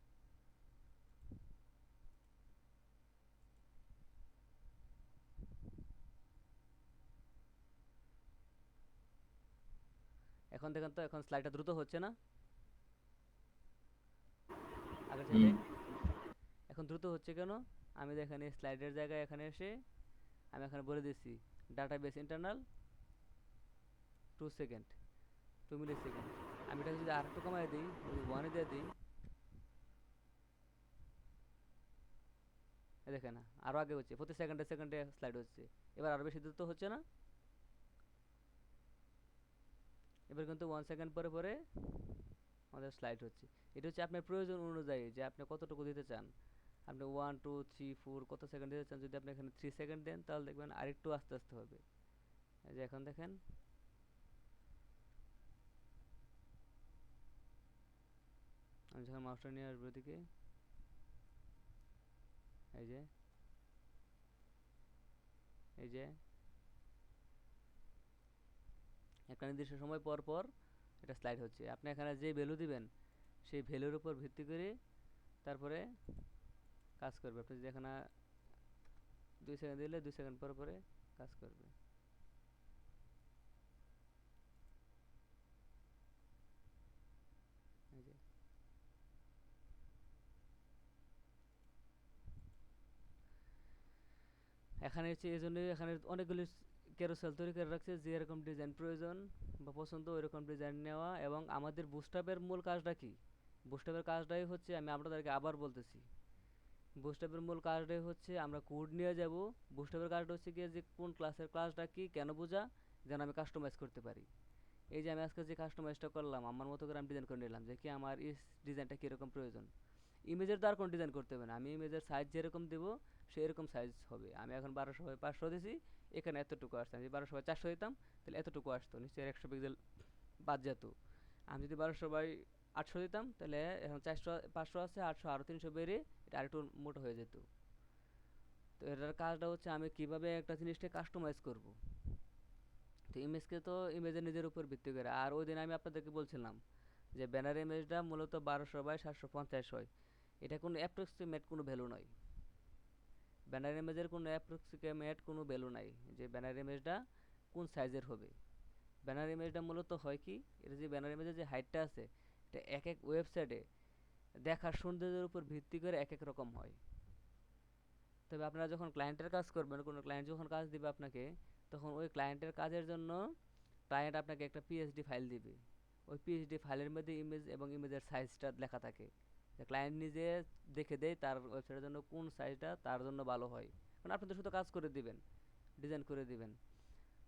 এখন দেখেন তো, এখন স্লাইডটা দ্রুত হচ্ছে না আগের চাইতে? হুম। এখন দ্রুত হচ্ছে কেন? আমি দেখেন এই স্লাইডের জায়গায় এখানে এসে আমি এখানে বলে দিচ্ছি ডাটাবেস ইন্টারনাল 2 সেকেন্ড, 2 মিলি সেকেন্ড। আমি এটাকে যদি আর একটু কমাই দিই, যদি 1 দিয়ে দিই, দেখেন আরো আগে হচ্ছে, প্রতি সেকেন্ডে সেকেন্ডে স্লাইড হচ্ছে। এবার আরো বেশি দ্রুত হচ্ছে না? এবার কিন্তু 1 সেকেন্ড পরে পরে আমাদের স্লাইড হচ্ছে। এটা হচ্ছে আপনার প্রয়োজন অনুযায়ী যে আপনি কতটুকু দিতে চান। আপনি 1 2 3 4 কত সেকেন্ড দিতে চান। যদি আপনি এখানে 3 সেকেন্ড দেন তাহলে দেখবেন আরেকটু আস্তে আস্তে হবে। এই যে এখন দেখেন, আমি যখন মাউসটা নিয়ে আসবো এদিকে, এই যে এই যে একটা নির্দিষ্ট সময় পর পর এটা স্লাইড হচ্ছে। আপনি এখানে যে ভ্যালু দিবেন সেই ভ্যালুর উপর ভিত্তি করে তারপরে কাজ করবে। আপনি যদি এখানে 2 সেকেন্ড দিলে 2 সেকেন্ড পরে পরে কাজ করবে। এই যে এখানে হচ্ছে এই জন্যই এখানে অনেকগুলি ক্যারোসেল তৈরি করে রাখছে, যেরকম ডিজাইন প্রয়োজন বা পছন্দ ওইরকম ডিজাইন নেওয়া। এবং আমাদের বুস্টাপের মূল কাজটা কি? বুস্টাপের কাজটাই হচ্ছে, আমি আপনাদেরকে আবার বলতেছি, বুস্টাপের মূল কাজটাই হচ্ছে আমরা কোড নিয়ে যাব। বুস্টাপের কাজটা হচ্ছে গিয়ে যে কোন ক্লাসের ক্লাসটা কি কেন বোঝা, যেন আমি কাস্টমাইজ করতে পারি। এই যে আমি আজকে যে কাস্টমাইজটা করলাম আমার মতো করে আমি ডিজাইন করে নিলাম, যে কি আমার এই ডিজাইনটা কীরকম প্রয়োজন। ইমেজের তো আর কোনো ডিজাইন করতে হবে না, আমি ইমেজের সাইজ যেরকম দেবো সেরকম সাইজ হবে। আমি এখন 1200 × 500 দিছি, এখানে এতটুকু আসছে। আমি 1200 × 400 দিতাম তাহলে এতটুকু আসতো, নিশ্চয়ই 100 পিক্সেল বাদ যেত। আমি যদি 1200/800 দিতাম তাহলে এখন 400 500 আছে, 800 আরও 300 বেড়ে এটা আরেকটু মোটো হয়ে যেত। তো এটার কাজটা হচ্ছে আমি কিভাবে একটা জিনিসটা কাস্টমাইজ করব। তো ইমেজকে তো ইমেজের নিজের উপর ভিত্তি করে। আর ওই দিন আমি আপনাদেরকে বলছিলাম যে ব্যানার ইমেজটা মূলত 1200/750 হয়। এটা কোনো অ্যাপ্রক্সিমেট কোনো ভ্যালু নয়, ব্যানার ইমেজের কোনো অ্যাপ্রক্সিমেট কোনো ভ্যালু নাই যে ব্যানার ইমেজটা কোন সাইজের হবে। ব্যানার ইমেজটা মূলত হয় কি, এটা যে ব্যানার ইমেজের যে হাইটটা আছে এটা এক এক ওয়েবসাইটে দেখার সৌন্দর্যের উপর ভিত্তি করে এক এক রকম হয়। তবে আপনারা যখন ক্লায়েন্টের কাজ করবেন, কোনো ক্লায়েন্ট যখন কাজ দিবে আপনাকে, তখন ওই ক্লায়েন্টের কাজের জন্য ক্লায়েন্ট আপনাকে একটা পিএসডি ফাইল দিবে। ওই পিএসডি ফাইলের মধ্যে ইমেজ এবং ইমেজের সাইজটা লেখা থাকে, যে ক্লায়েন্ট নিজে দেখে দেয় তার ওয়েবসাইটের জন্য কোন সাইজটা তার জন্য ভালো হয়। কারণ আপনি তো শুধু কাজ করে দিবেন, ডিজাইন করে দিবেন।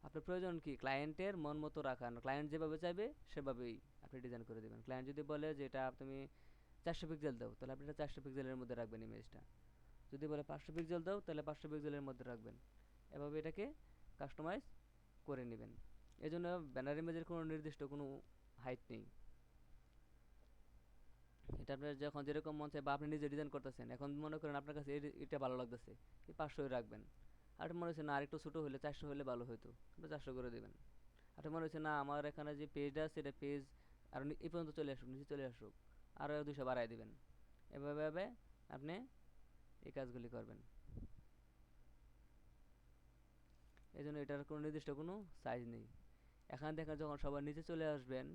আপনার প্রয়োজন কি ক্লায়েন্টের মন মতো রাখা, ক্লায়েন্ট যেভাবে চাইবে সেভাবেই আপনি ডিজাইন করে দেবেন। ক্লায়েন্ট যদি বলে যে এটা তুমি 400 পিক্সেল দাও, তাহলে আপনি এটা 400 পিক্সেলের মধ্যে রাখবেন ইমেজটা। যদি বলে 500 পিক্সেল দাও, তাহলে 500 পিক্সেলের মধ্যে রাখবেন। এভাবে এটাকে কাস্টমাইজ করে নেবেন। এই জন্য ব্যানার ইমেজের কোনো নির্দিষ্ট কোনো হাইট নেই। এটা আপনার যখন যেরকম মন চায়, বা আপনি নিজে ডিজাইন করতেছেন, এখন মনে করেন আপনার কাছে এটা ভালো লাগতেছে, এই 500 রাখবেন। আর মনে হচ্ছে না আরেকটু ছোটো হলে 400 হলে ভালো হতো, আপনি 400 করে দেবেন। আর মনে হচ্ছে না আমার এখানে যে পেজটা আছে এটা পেজ আর এই পর্যন্ত চলে আসুক, নিচে চলে আসুক, আরও 200 বাড়ায় দিবেন। এভাবে আপনি এই কাজগুলি করবেন। এই জন্য এটার কোনো নির্দিষ্ট কোনো সাইজ নেই। এখানে দেখেন যখন সবার নিচে চলে আসবেন,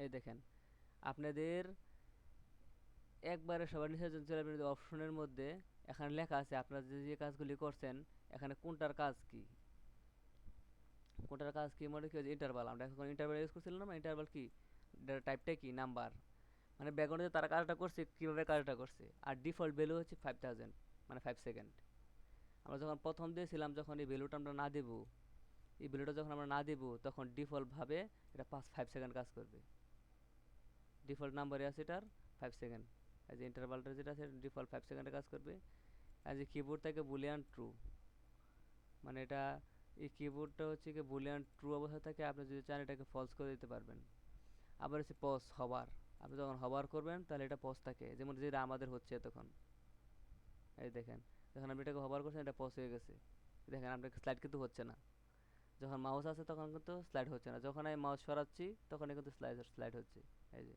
এই দেখেন আপনাদের একবারে সবার নিচে যখন চলে আসবেন, অপশনের মধ্যে এখানে লেখা আছে আপনারা যে যে কাজগুলি করছেন এখানে কোনটার কাজ কি। কোনটার কাজ কি মানে কি হচ্ছে ইন্টারভাল, আমরা এখন ইন্টারভাল ইউজ করছিলাম না, ইন্টারভাল কি টাইপটা কি নাম্বার, মানে ব্যাকগ্রাউন্ডে তারা কাজটা করছে কীভাবে কাজটা করছে। আর ডিফল্ট ভ্যালু হচ্ছে 5000, মানে 5 সেকেন্ড। আমরা যখন প্রথম দিয়েছিলাম, যখন এই ভ্যালুটা আমরা না দেব, এই ভ্যালুটা যখন আমরা না দেব, তখন ডিফল্টভাবে এটা 5 সেকেন্ড কাজ করবে। ডিফল্ট নাম্বারে আছে এটার 5 সেকেন্ড। এই যে ইন্টারভালটা যেটা আছে ডিফল্ট 5 সেকেন্ডে কাজ করবে। আর যে কিবোর্ড থেকে বুলিয়ান ট্রু, মানে এটা এই কিবোর্ডটা হচ্ছে কি বুলিয়ান ট্রু অবস্থা থাকে, আপনি যদি চান এটাকে ফলস করে দিতে পারবেন। আবার হচ্ছে পজ হবার, আপনি যখন হবার করবেন তাহলে এটা পজ থাকে, যেমন যেটা আমাদের হচ্ছে তখন। এই দেখেন যখন আপনি এটাকে হবার করছেন এটা পজ হয়ে গেছে। দেখেন আপনার স্লাইড কিন্তু হচ্ছে না, যখন মাউস আছে তখন কিন্তু স্লাইড হচ্ছে না, যখন আমি মাউস সরাচ্ছি তখনই কিন্তু স্লাইড হচ্ছে। এই যে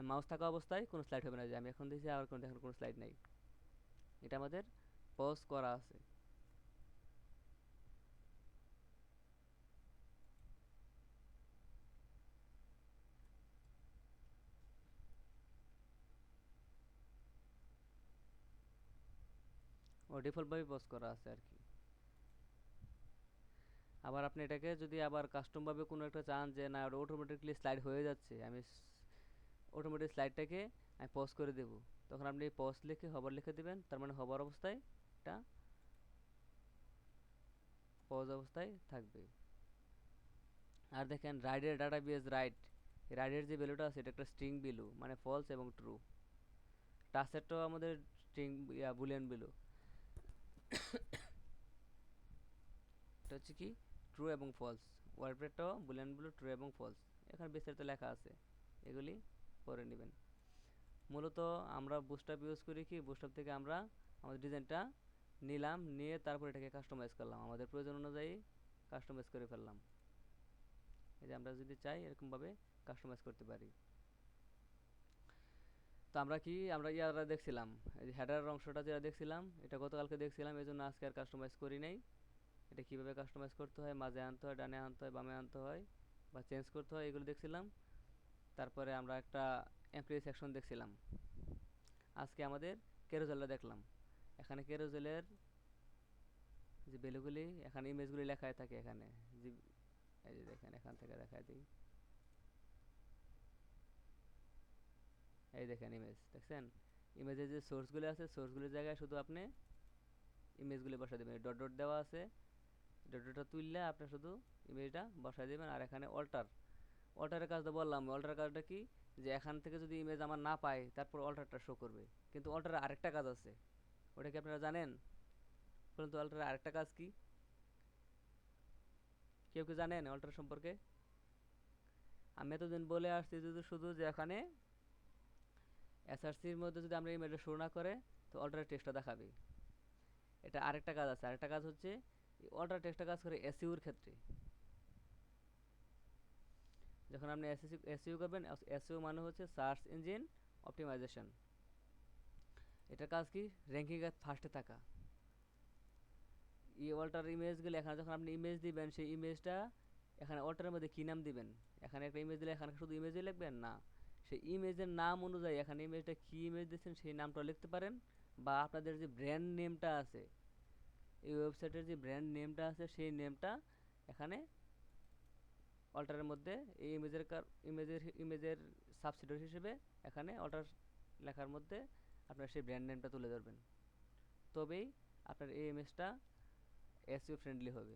মাউস থাকা অবস্থায় কোনো স্লাইড হবে না, যে আমি এখন দিয়েছি আর দেখেন কোনো স্লাইড নাই, এটা আমাদের পজ করা আছে। ও ডিফল্টভাবে পজ করা আছে আর কি। আবার আপনি এটাকে যদি আবার কাস্টমভাবে কোনো একটা চান যে না ওটা অটোমেটিকলি স্লাইড হয়ে যাচ্ছে, আমি অটোমেটিক স্লাইডটাকে আমি পজ করে দেব, তখন আপনি পজ লিখে হবার লিখে দেবেন, তার মানে হবার অবস্থায় এটা পজ অবস্থায় থাকবে। আর দেখেন রাইডের ডাটাবেস রাইডের যে ভ্যালুটা আছে এটা একটা স্ট্রিং ভ্যালু, মানে ফলস এবং ট্রু। টাচেরটাও আমাদের স্ট্রিং বুলিয়ান ভ্যালু, এটা হচ্ছে কি ট্রু এবং ফলস। ওয়ার্ডপ্রেডটাও বুলিয়ান ভ্যালু ট্রু এবং ফলস, এখানে বিস্তারিত লেখা আছে, এগুলি পরে নেবেন। মূলত আমরা বুস্টআপ ইউজ করি কি, বুস্টআপ থেকে আমরা আমাদের ডিজাইনটা নিলাম, নিয়ে তারপর এটাকে কাস্টমাইজ করলাম, আমাদের প্রয়োজন অনুযায়ী কাস্টমাইজ করে ফেললাম। এই যে আমরা যদি চাই এরকমভাবে কাস্টমাইজ করতে পারি। তো আমরা ইয়ারা দেখছিলাম, এই যে হেডার অংশটা যেটা দেখছিলাম এটা গতকালকে দেখছিলাম, এই জন্য আজকে আর কাস্টমাইজ করি নাই। এটা কীভাবে কাস্টমাইজ করতে হয়, মাঝে আনতে হয়, ডানে আনতে হয়, বামে আনতে হয়, বা চেঞ্জ করতে হয়, এগুলো দেখছিলাম। তারপরে আমরা একটা এমপ্লয়ি সেকশন দেখছিলাম। আজকে আমাদের ক্যারোজেলটা দেখলাম। এখানে ক্যারোজেলের যে ভ্যালুগুলি, এখানে ইমেজগুলি লেখায় থাকে। এখানে যে এই যে দেখেন, এখান থেকে দেখায় দিই। এই দেখেন ইমেজ, দেখছেন? ইমেজের যে সোর্সগুলি আছে, সোর্সগুলির জায়গায় শুধু আপনি ইমেজগুলি বসায় দেবেন। ডট ডট দেওয়া আছে, ডট ডটটা তুললে আপনি শুধু ইমেজটা বসায় দেবেন। আর এখানে অল্টারের কাজটা বললাম। অল্টারের কাজটা কি, যে এখান থেকে যদি ইমেজ আমার না পাই, তারপর অল্টারটা শো করবে। কিন্তু অল্টারের আরেকটা কাজ আছে, ওটা কি আপনারা জানেন? বলুন তো, অল্টারের আরেকটা কাজ কি? কেউ কি জানেন অল্টার সম্পর্কে? আমি এতদিন বলে আসছি শুধু যে এখানে এসআরসির মধ্যে যদি আমরা ইমেজটা শো না করে, তো অল্টারের টেক্সটটা দেখাবে। এটা আরেকটা কাজ আছে। আরেকটা কাজ হচ্ছে, অল্টার টেক্সটটা কাজ করে এসইউর ক্ষেত্রে। যখন আপনি এসইউ করবেন, এসইউ মানে হচ্ছে সার্চ ইঞ্জিন অপটিমাইজেশন। এটার কাজ কি, র্যাঙ্কিং এর ফার্স্টে থাকা। এই অল্টার ইমেজগুলো এখানে যখন আপনি ইমেজ দিবেন, সেই ইমেজটা এখানে অল্টারের মধ্যে কী নাম দিবেন? এখানে একটা ইমেজ দিলে এখানে শুধু ইমেজই লিখবেন না, সেই ইমেজের নাম অনুযায়ী এখানে ইমেজটা কী ইমেজ দিচ্ছেন সেই নামটা লিখতে পারেন। বা আপনাদের যে ব্র্যান্ড নেমটা আছে, এই ওয়েবসাইটের যে ব্র্যান্ড নেমটা আছে, সেই নেমটা এখানে অল্টারের মধ্যে এই ইমেজের সাবসিডিয়ারি হিসেবে এখানে অল্টার লেখার মধ্যে আপনার সেই ব্র্যান্ড নেমটা তুলে ধরবেন। তবেই আপনার এই ইমেজটা এসইও ফ্রেন্ডলি হবে।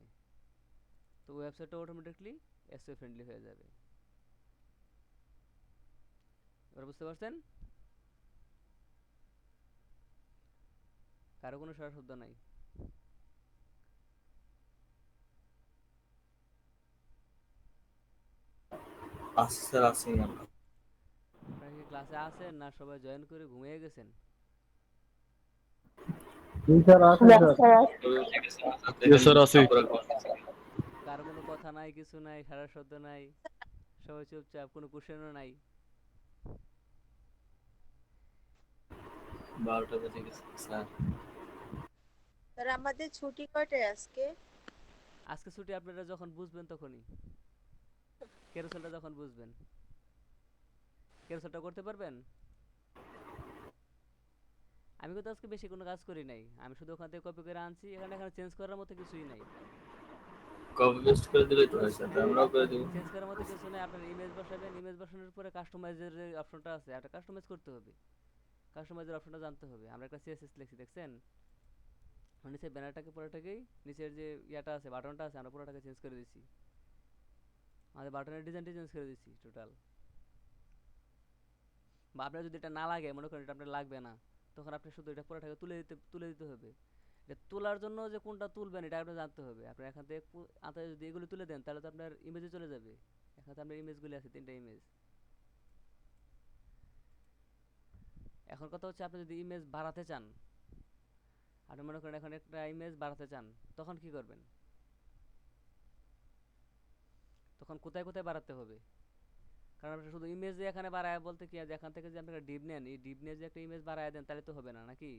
তো ওয়েবসাইটটা অটোমেটিকলি এসইও ফ্রেন্ডলি হয়ে যাবে। এবার বুঝতে পারছেন? কারো কোনো সারা শব্দ নাই? আচ্ছা স্যার, আছি আমরা। আপনারা কি ক্লাসে আছেন, না সবাই জয়েন করে ঘুমিয়ে গেছেন? Yes, sir, আছি। কারো কোনো কথা নাই, কিছু নাই, সারা শব্দ নাই, সবাই চুপচাপ, কোনো কোশ্চেনও নাই? 12টা বেজে গেছে স্যার। স্যার আমাদের ছুটি কয়টায় আজকে? আজকে ছুটি আপনারা যখন বুঝবেন তখনই, ক্যারোসেলটা যখন বুঝবেন। ক্যারোসেলটা করতে পারবেন? আমি কিন্তু আজকে বেশি কোনো কাজ করি নাই, আমি শুধু ওখান থেকে কপি করে আনছি। এখানে চেঞ্জ করার মতো কিছুই নাই। কপি পেস্ট করে দিলেই তো হয় স্যার, আমরাও করে দিব। চেঞ্জ করার মতো কিছু নেই। আপনার ইমেজ বসাবেন, ইমেজ বসানোর পরে কাস্টমাইজের যে অপশনটা আছে, একটা কাস্টমাইজ করতে হবে। কাস্টমাইজের অপশনটা জানতে হবে। আমরা একটা সিএসএস লিখছি, দেখছেন? নিচে ব্যানারটাকে পুরোটাকেই, নিচের যে ইয়াটা আছে, বাটনটা আছে, আমরা পুরোটাকে চেঞ্জ করে দিচ্ছি। আমাদের বাটনের ডিজাইনটা চেঞ্জ করে দিচ্ছি টোটাল। বা আপনার যদি এটা না লাগে, মনে করেন এটা আপনার লাগবে না, তখন আপনি শুধু এটা পুরোটাকে তুলে দিতে হবে। এটা তোলার জন্য যে কোনটা তুলবেন এটা আপনি জানতে হবে। আপনি এখান থেকে যদি এগুলো তুলে দেন, তাহলে তো আপনার ইমেজে চলে যাবে। এখানে তো আপনার ইমেজগুলি আছে, 3টা ইমেজ। এখন কথা হচ্ছে, আপনি যদি ইমেজ বাড়াতে চান, আপনি মনে করেন এখন একটা ইমেজ বাড়াতে চান, তখন কি করবেন? তখন কোথায় কোথায় বাড়াতে হবে? কারণ আপনি শুধু ইমেজ এখানে বাড়ায় বলতে কি, এখান থেকে যে আপনি একটা ডিপ নেন, এই ডিপ নিয়ে যে একটা ইমেজ বাড়ায় দেন, তাহলে তো হবে না, নাকি?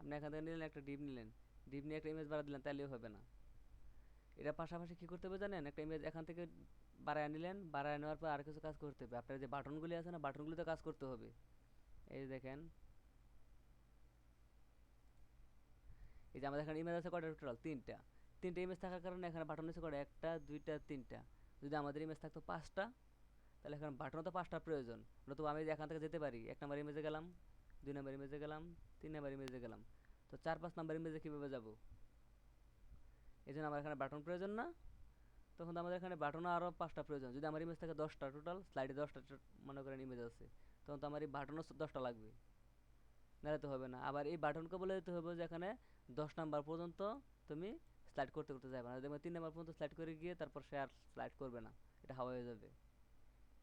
আপনি এখান থেকে নিলেন, একটা ডিপ নিলেন, ডিপ নিয়ে একটা ইমেজ বাড়া দিলেন, তাহলেও হবে না। এটা পাশাপাশি কি করতে হবে জানেন? একটা ইমেজ এখান থেকে বাড়ায় নিলেন, বাড়ায় নেওয়ার পর আর কিছু কাজ করতে হবে। আপনার যে বাটনগুলি আছে না, বাটনগুলিতে কাজ করতে হবে। এই যে দেখেন, এই যে আমাদের এখানে ইমেজ আছে কয়টা টোটাল? 3টা ইমেজ থাকার কারণে এখানে বাটন আছে কয়টা? 1টা 2টা 3টা। যদি আমাদের ইমেজ থাকতো 5টা, তাহলে এখানে বাটনও তো 5টা প্রয়োজন। নতুবা আমি এখান থেকে যেতে পারি, 1 নাম্বার ইমেজে গেলাম, 2 নাম্বার ইমেজে গেলাম, 3 নাম্বার ইমেজে গেলাম। তো 4-5 নাম্বার ইমেজে কীভাবে যাব? এই জন্য আমার এখানে বাটন প্রয়োজন না। তখন তো আমাদের এখানে বাটনও আরও 5টা প্রয়োজন। যদি আমার ইমেজ থাকে 10টা, টোটাল স্লাইডে 10টা মনে করেন ইমেজ আছে, তখন তো আমার এই বাটনও 10টা লাগবে, নাহলে তো হবে না। আবার এই বাটনকে বলে দিতে হবে যে এখানে 10 নাম্বার পর্যন্ত তুমি স্লাইড করতে করতে যাবে না। দেখবেন 3 নাম্বার পর্যন্ত স্লাইড করে গিয়ে তারপর সে আর স্লাইড করবে না, এটা হাওয়া হয়ে যাবে।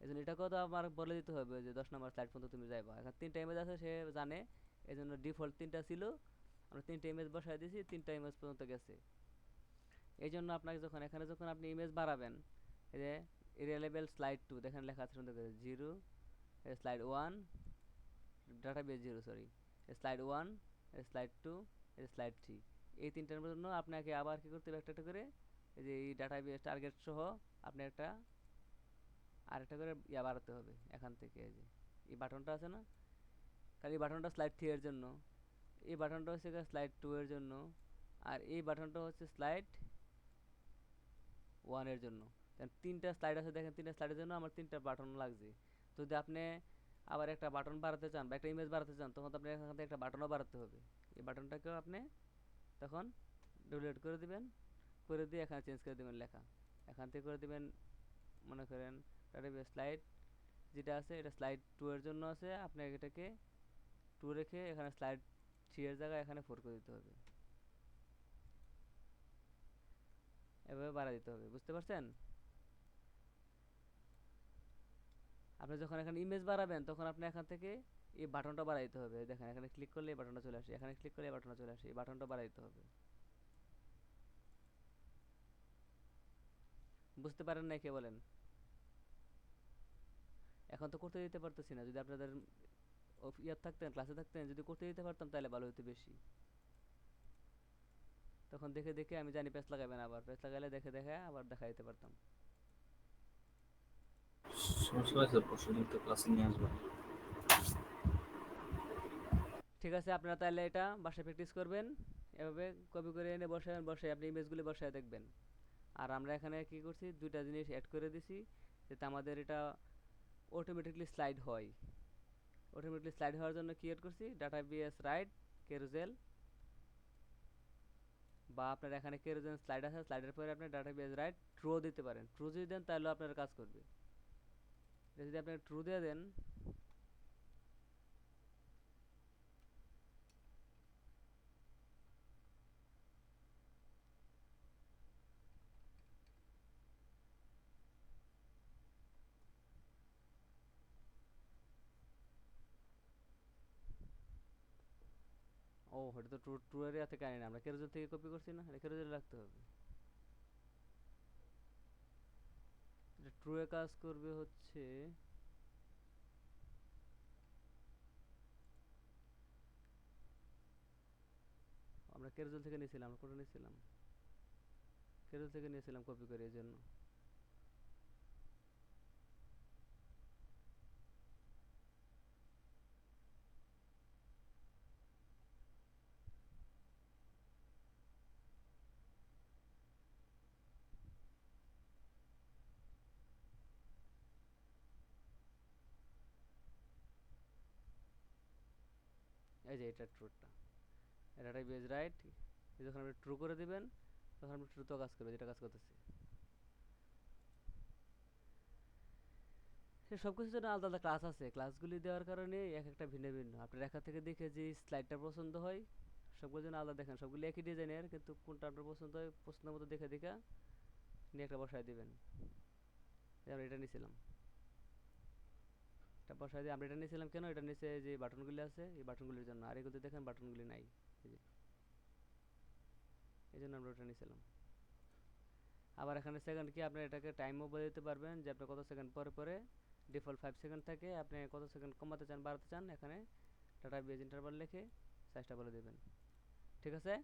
এই জন্য এটাকেও তো আমার বলে দিতে হবে যে 10 নাম্বার স্লাইড পর্যন্ত তুমি যাইবা। এখন 3টা ইমেজ আছে, সে জানে। এই জন্য ডিফল্ট 3টা ছিল, আমরা 3টা ইমেজ বসাই দিয়েছি, 3টা ইমেজ পর্যন্ত গেছে। এই জন্য আপনাকে যখন আপনি ইমেজ বাড়াবেন, এই যে এরিয়া লেভেল স্লাইড 2 দেখেন লেখা আছে সুন্দর করে, 0 slide 1 database 0, sorry, slide 1 slide 2 slide 3, এই 3টার জন্য আপনাকে আবার কি করতে হবে? একটা একটা করে এই যে এই ডাটাবেস টার্গেট সহ আপনি একটা আরেকটা করে ইয়া বাড়াতে হবে এখান থেকে। এই যে এই বাটনটা আছে না, কারণ এই বাটনটা স্লাইড 3 এর জন্য, এই বাটনটা হচ্ছে স্লাইড 2 এর জন্য, আর এই বাটনটা হচ্ছে স্লাইড 1 এর জন্য। তিনটা স্লাইড আছে দেখেন, তিনটা স্লাইডের জন্য আমার তিনটা বাটন লাগছে। যদি আপনি আবার একটা বাটন বাড়াতে চান বা একটা ইমেজ বাড়াতে চান, তখন তো আপনি এখান থেকে একটা বাটনও বাড়াতে হবে। এই বাটনটাকেও আপনি তখন ডিলিট করে দিবেন, করে দিয়ে এখানে চেঞ্জ করে দিবেন লেখা, এখান থেকে করে দিবেন মনে করেন স্লাইড যেটা আছে এটা স্লাইড 2 এর জন্য আছে, আপনি এটাকে 2 রেখে এখানে স্লাইড 3 এর জায়গায় এখানে 4 করে দিতে হবে, এভাবে বাড়া দিতে হবে। বুঝতে পারছেন? আপনি যখন এখানে ইমেজ বাড়াবেন তখন আপনি এখান থেকে এই বাটনটা বাড়াই দিতে হবে। দেখেন এখানে ক্লিক করলে এই বাটনটা চলে আসে, এখানে ক্লিক করলে এই বাটনটা চলে আসে, এই বাটনটা বাড়াই দিতে হবে। বুঝতে পারেন নাই কে বলেন? এখন তো করতে দিতে পারতেছি না, যদি আপনাদের ইয়ার থাকতেন, ক্লাসে থাকতেন, যদি করতে দিতে পারতাম তাহলে ভালো হতো বেশি। তখন দেখে দেখে আমি জানি পেজ লাগাবেন, আবার পেজ লাগাইলে দেখে দেখে আবার দেখা দিতে পারতাম। সমস্যা হয়েছে, পরশুদিন তো ক্লাসে নিয়ে আসবো। ঠিক আছে, আপনারা তাহলে এটা বাসায় প্র্যাকটিস করবেন, এভাবে কপি করে এনে বসাবেন, বসে আপনি ইমেজগুলি বসায় দেখবেন। আর আমরা এখানে কি করছি, দুইটা জিনিস অ্যাড করে দিছি যাতে আমাদের এটা অটোমেটিকলি স্লাইড হয়। অটোমেটিকলি স্লাইড হওয়ার জন্য কি অ্যাড করছি, ডাটাবেস রাইট ক্যারুজেল, বা আপনার এখানে ক্যারুজেল স্লাইড আছে, স্লাইডের পরে আপনি ডাটাবেস রাইট ট্রু দিতে পারেন। ট্রু যদি দেন তাহলে আপনার কাজ করবে। যদি আপনি ট্রু দিয়ে দেন, ও এটা তো ট্রু ট্রু এরিয়া থেকে আনি না, আমরা ক্যারুজেল থেকে কপি করছি না, এটা ক্যারুজেল রাখতে হবে। এটা ট্রু এ কাজ করবে হচ্ছে, আমরা ক্যারুজেল থেকে নিয়েছিলাম, আমরা কোটা নিয়েছিলাম, ক্যারুজেল থেকে নিয়েছিলাম কপি করে, এই জন্য। এই যে এটা ট্রুটা, এটাই বেজ রাইট, যখন আপনি ট্রু করে দিবেন তখন আপনি ট্রুতেও কাজ করবে, যেটা কাজ করতেছে। সে সব কিছুর জন্য আলাদা আলাদা ক্লাস আছে, ক্লাসগুলি দেওয়ার কারণে এক একটা ভিন্ন ভিন্ন। আপনার রেখা থেকে দেখে যে স্লাইডটা পছন্দ হয়, সবগুলোর জন্য আলাদা দেখেন, সবগুলো একই ডিজাইনের, কিন্তু কোনটা আপনার পছন্দ হয় পছন্দ মতো দেখে দেখে নিয়ে একটা বসায় দিবেন। আমরা এটা নিয়েছিলাম, এটা বসায় দিয়ে আমরা এটা নিয়েছিলাম কেন, এটা নিচে যে বাটনগুলি আছে এই বাটনগুলির জন্য, আর এগুলো দেখেন বাটনগুলি নাই, এই জন্য আমরা ওটা নিয়েছিলাম। আবার এখানে সেকেন্ড কি আপনি এটাকে টাইমও বলে দিতে পারবেন, যে আপনি কত সেকেন্ড পরে পরে, ডিফল্ট 5 সেকেন্ড থাকে, আপনি কত সেকেন্ড কমাতে চান বাড়াতে চান, এখানে ডাটা বেজ ইন্টারভাল লিখে সাইজটা বলে দেবেন। ঠিক আছে?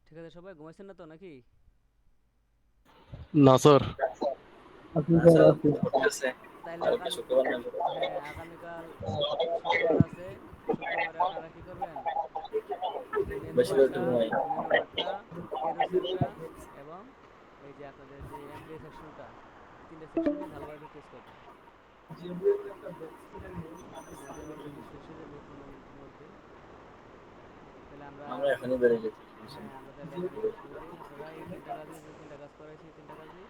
ঠিক আছে, সবাই ঘুমাইছেন না তো নাকি? না স্যার। হ্যাঁ স্যার, করতেছে। তাইলে কালকে শুক্রবার না? হ্যাঁ আগামীকাল শুক্রবার আছে, শুক্রবারে আপনারা কি করবেন, এই মেনু বেশি করে একটু বারটা, ঘুমাই। মেনু বারটা, ক্যারোসেলটা এবং এই যে আপনাদের যে এমডি সেকশনটা, তিনটা সেকশনই ভালোভাবে প্র্যাকটিস করবেন। আমাদের অলরেডি শেষ হয়ে যাবে কোনো মধ্যে, তাহলে আমরা আমরা এখনই বেড়ে যেতে। হ্যাঁ আমরা তাহলে এখানে শেষ করে দিই। আপনারা এই তিনটা কাজই, যে তিনটা কাজ করাইছি, এই তিনটা কাজই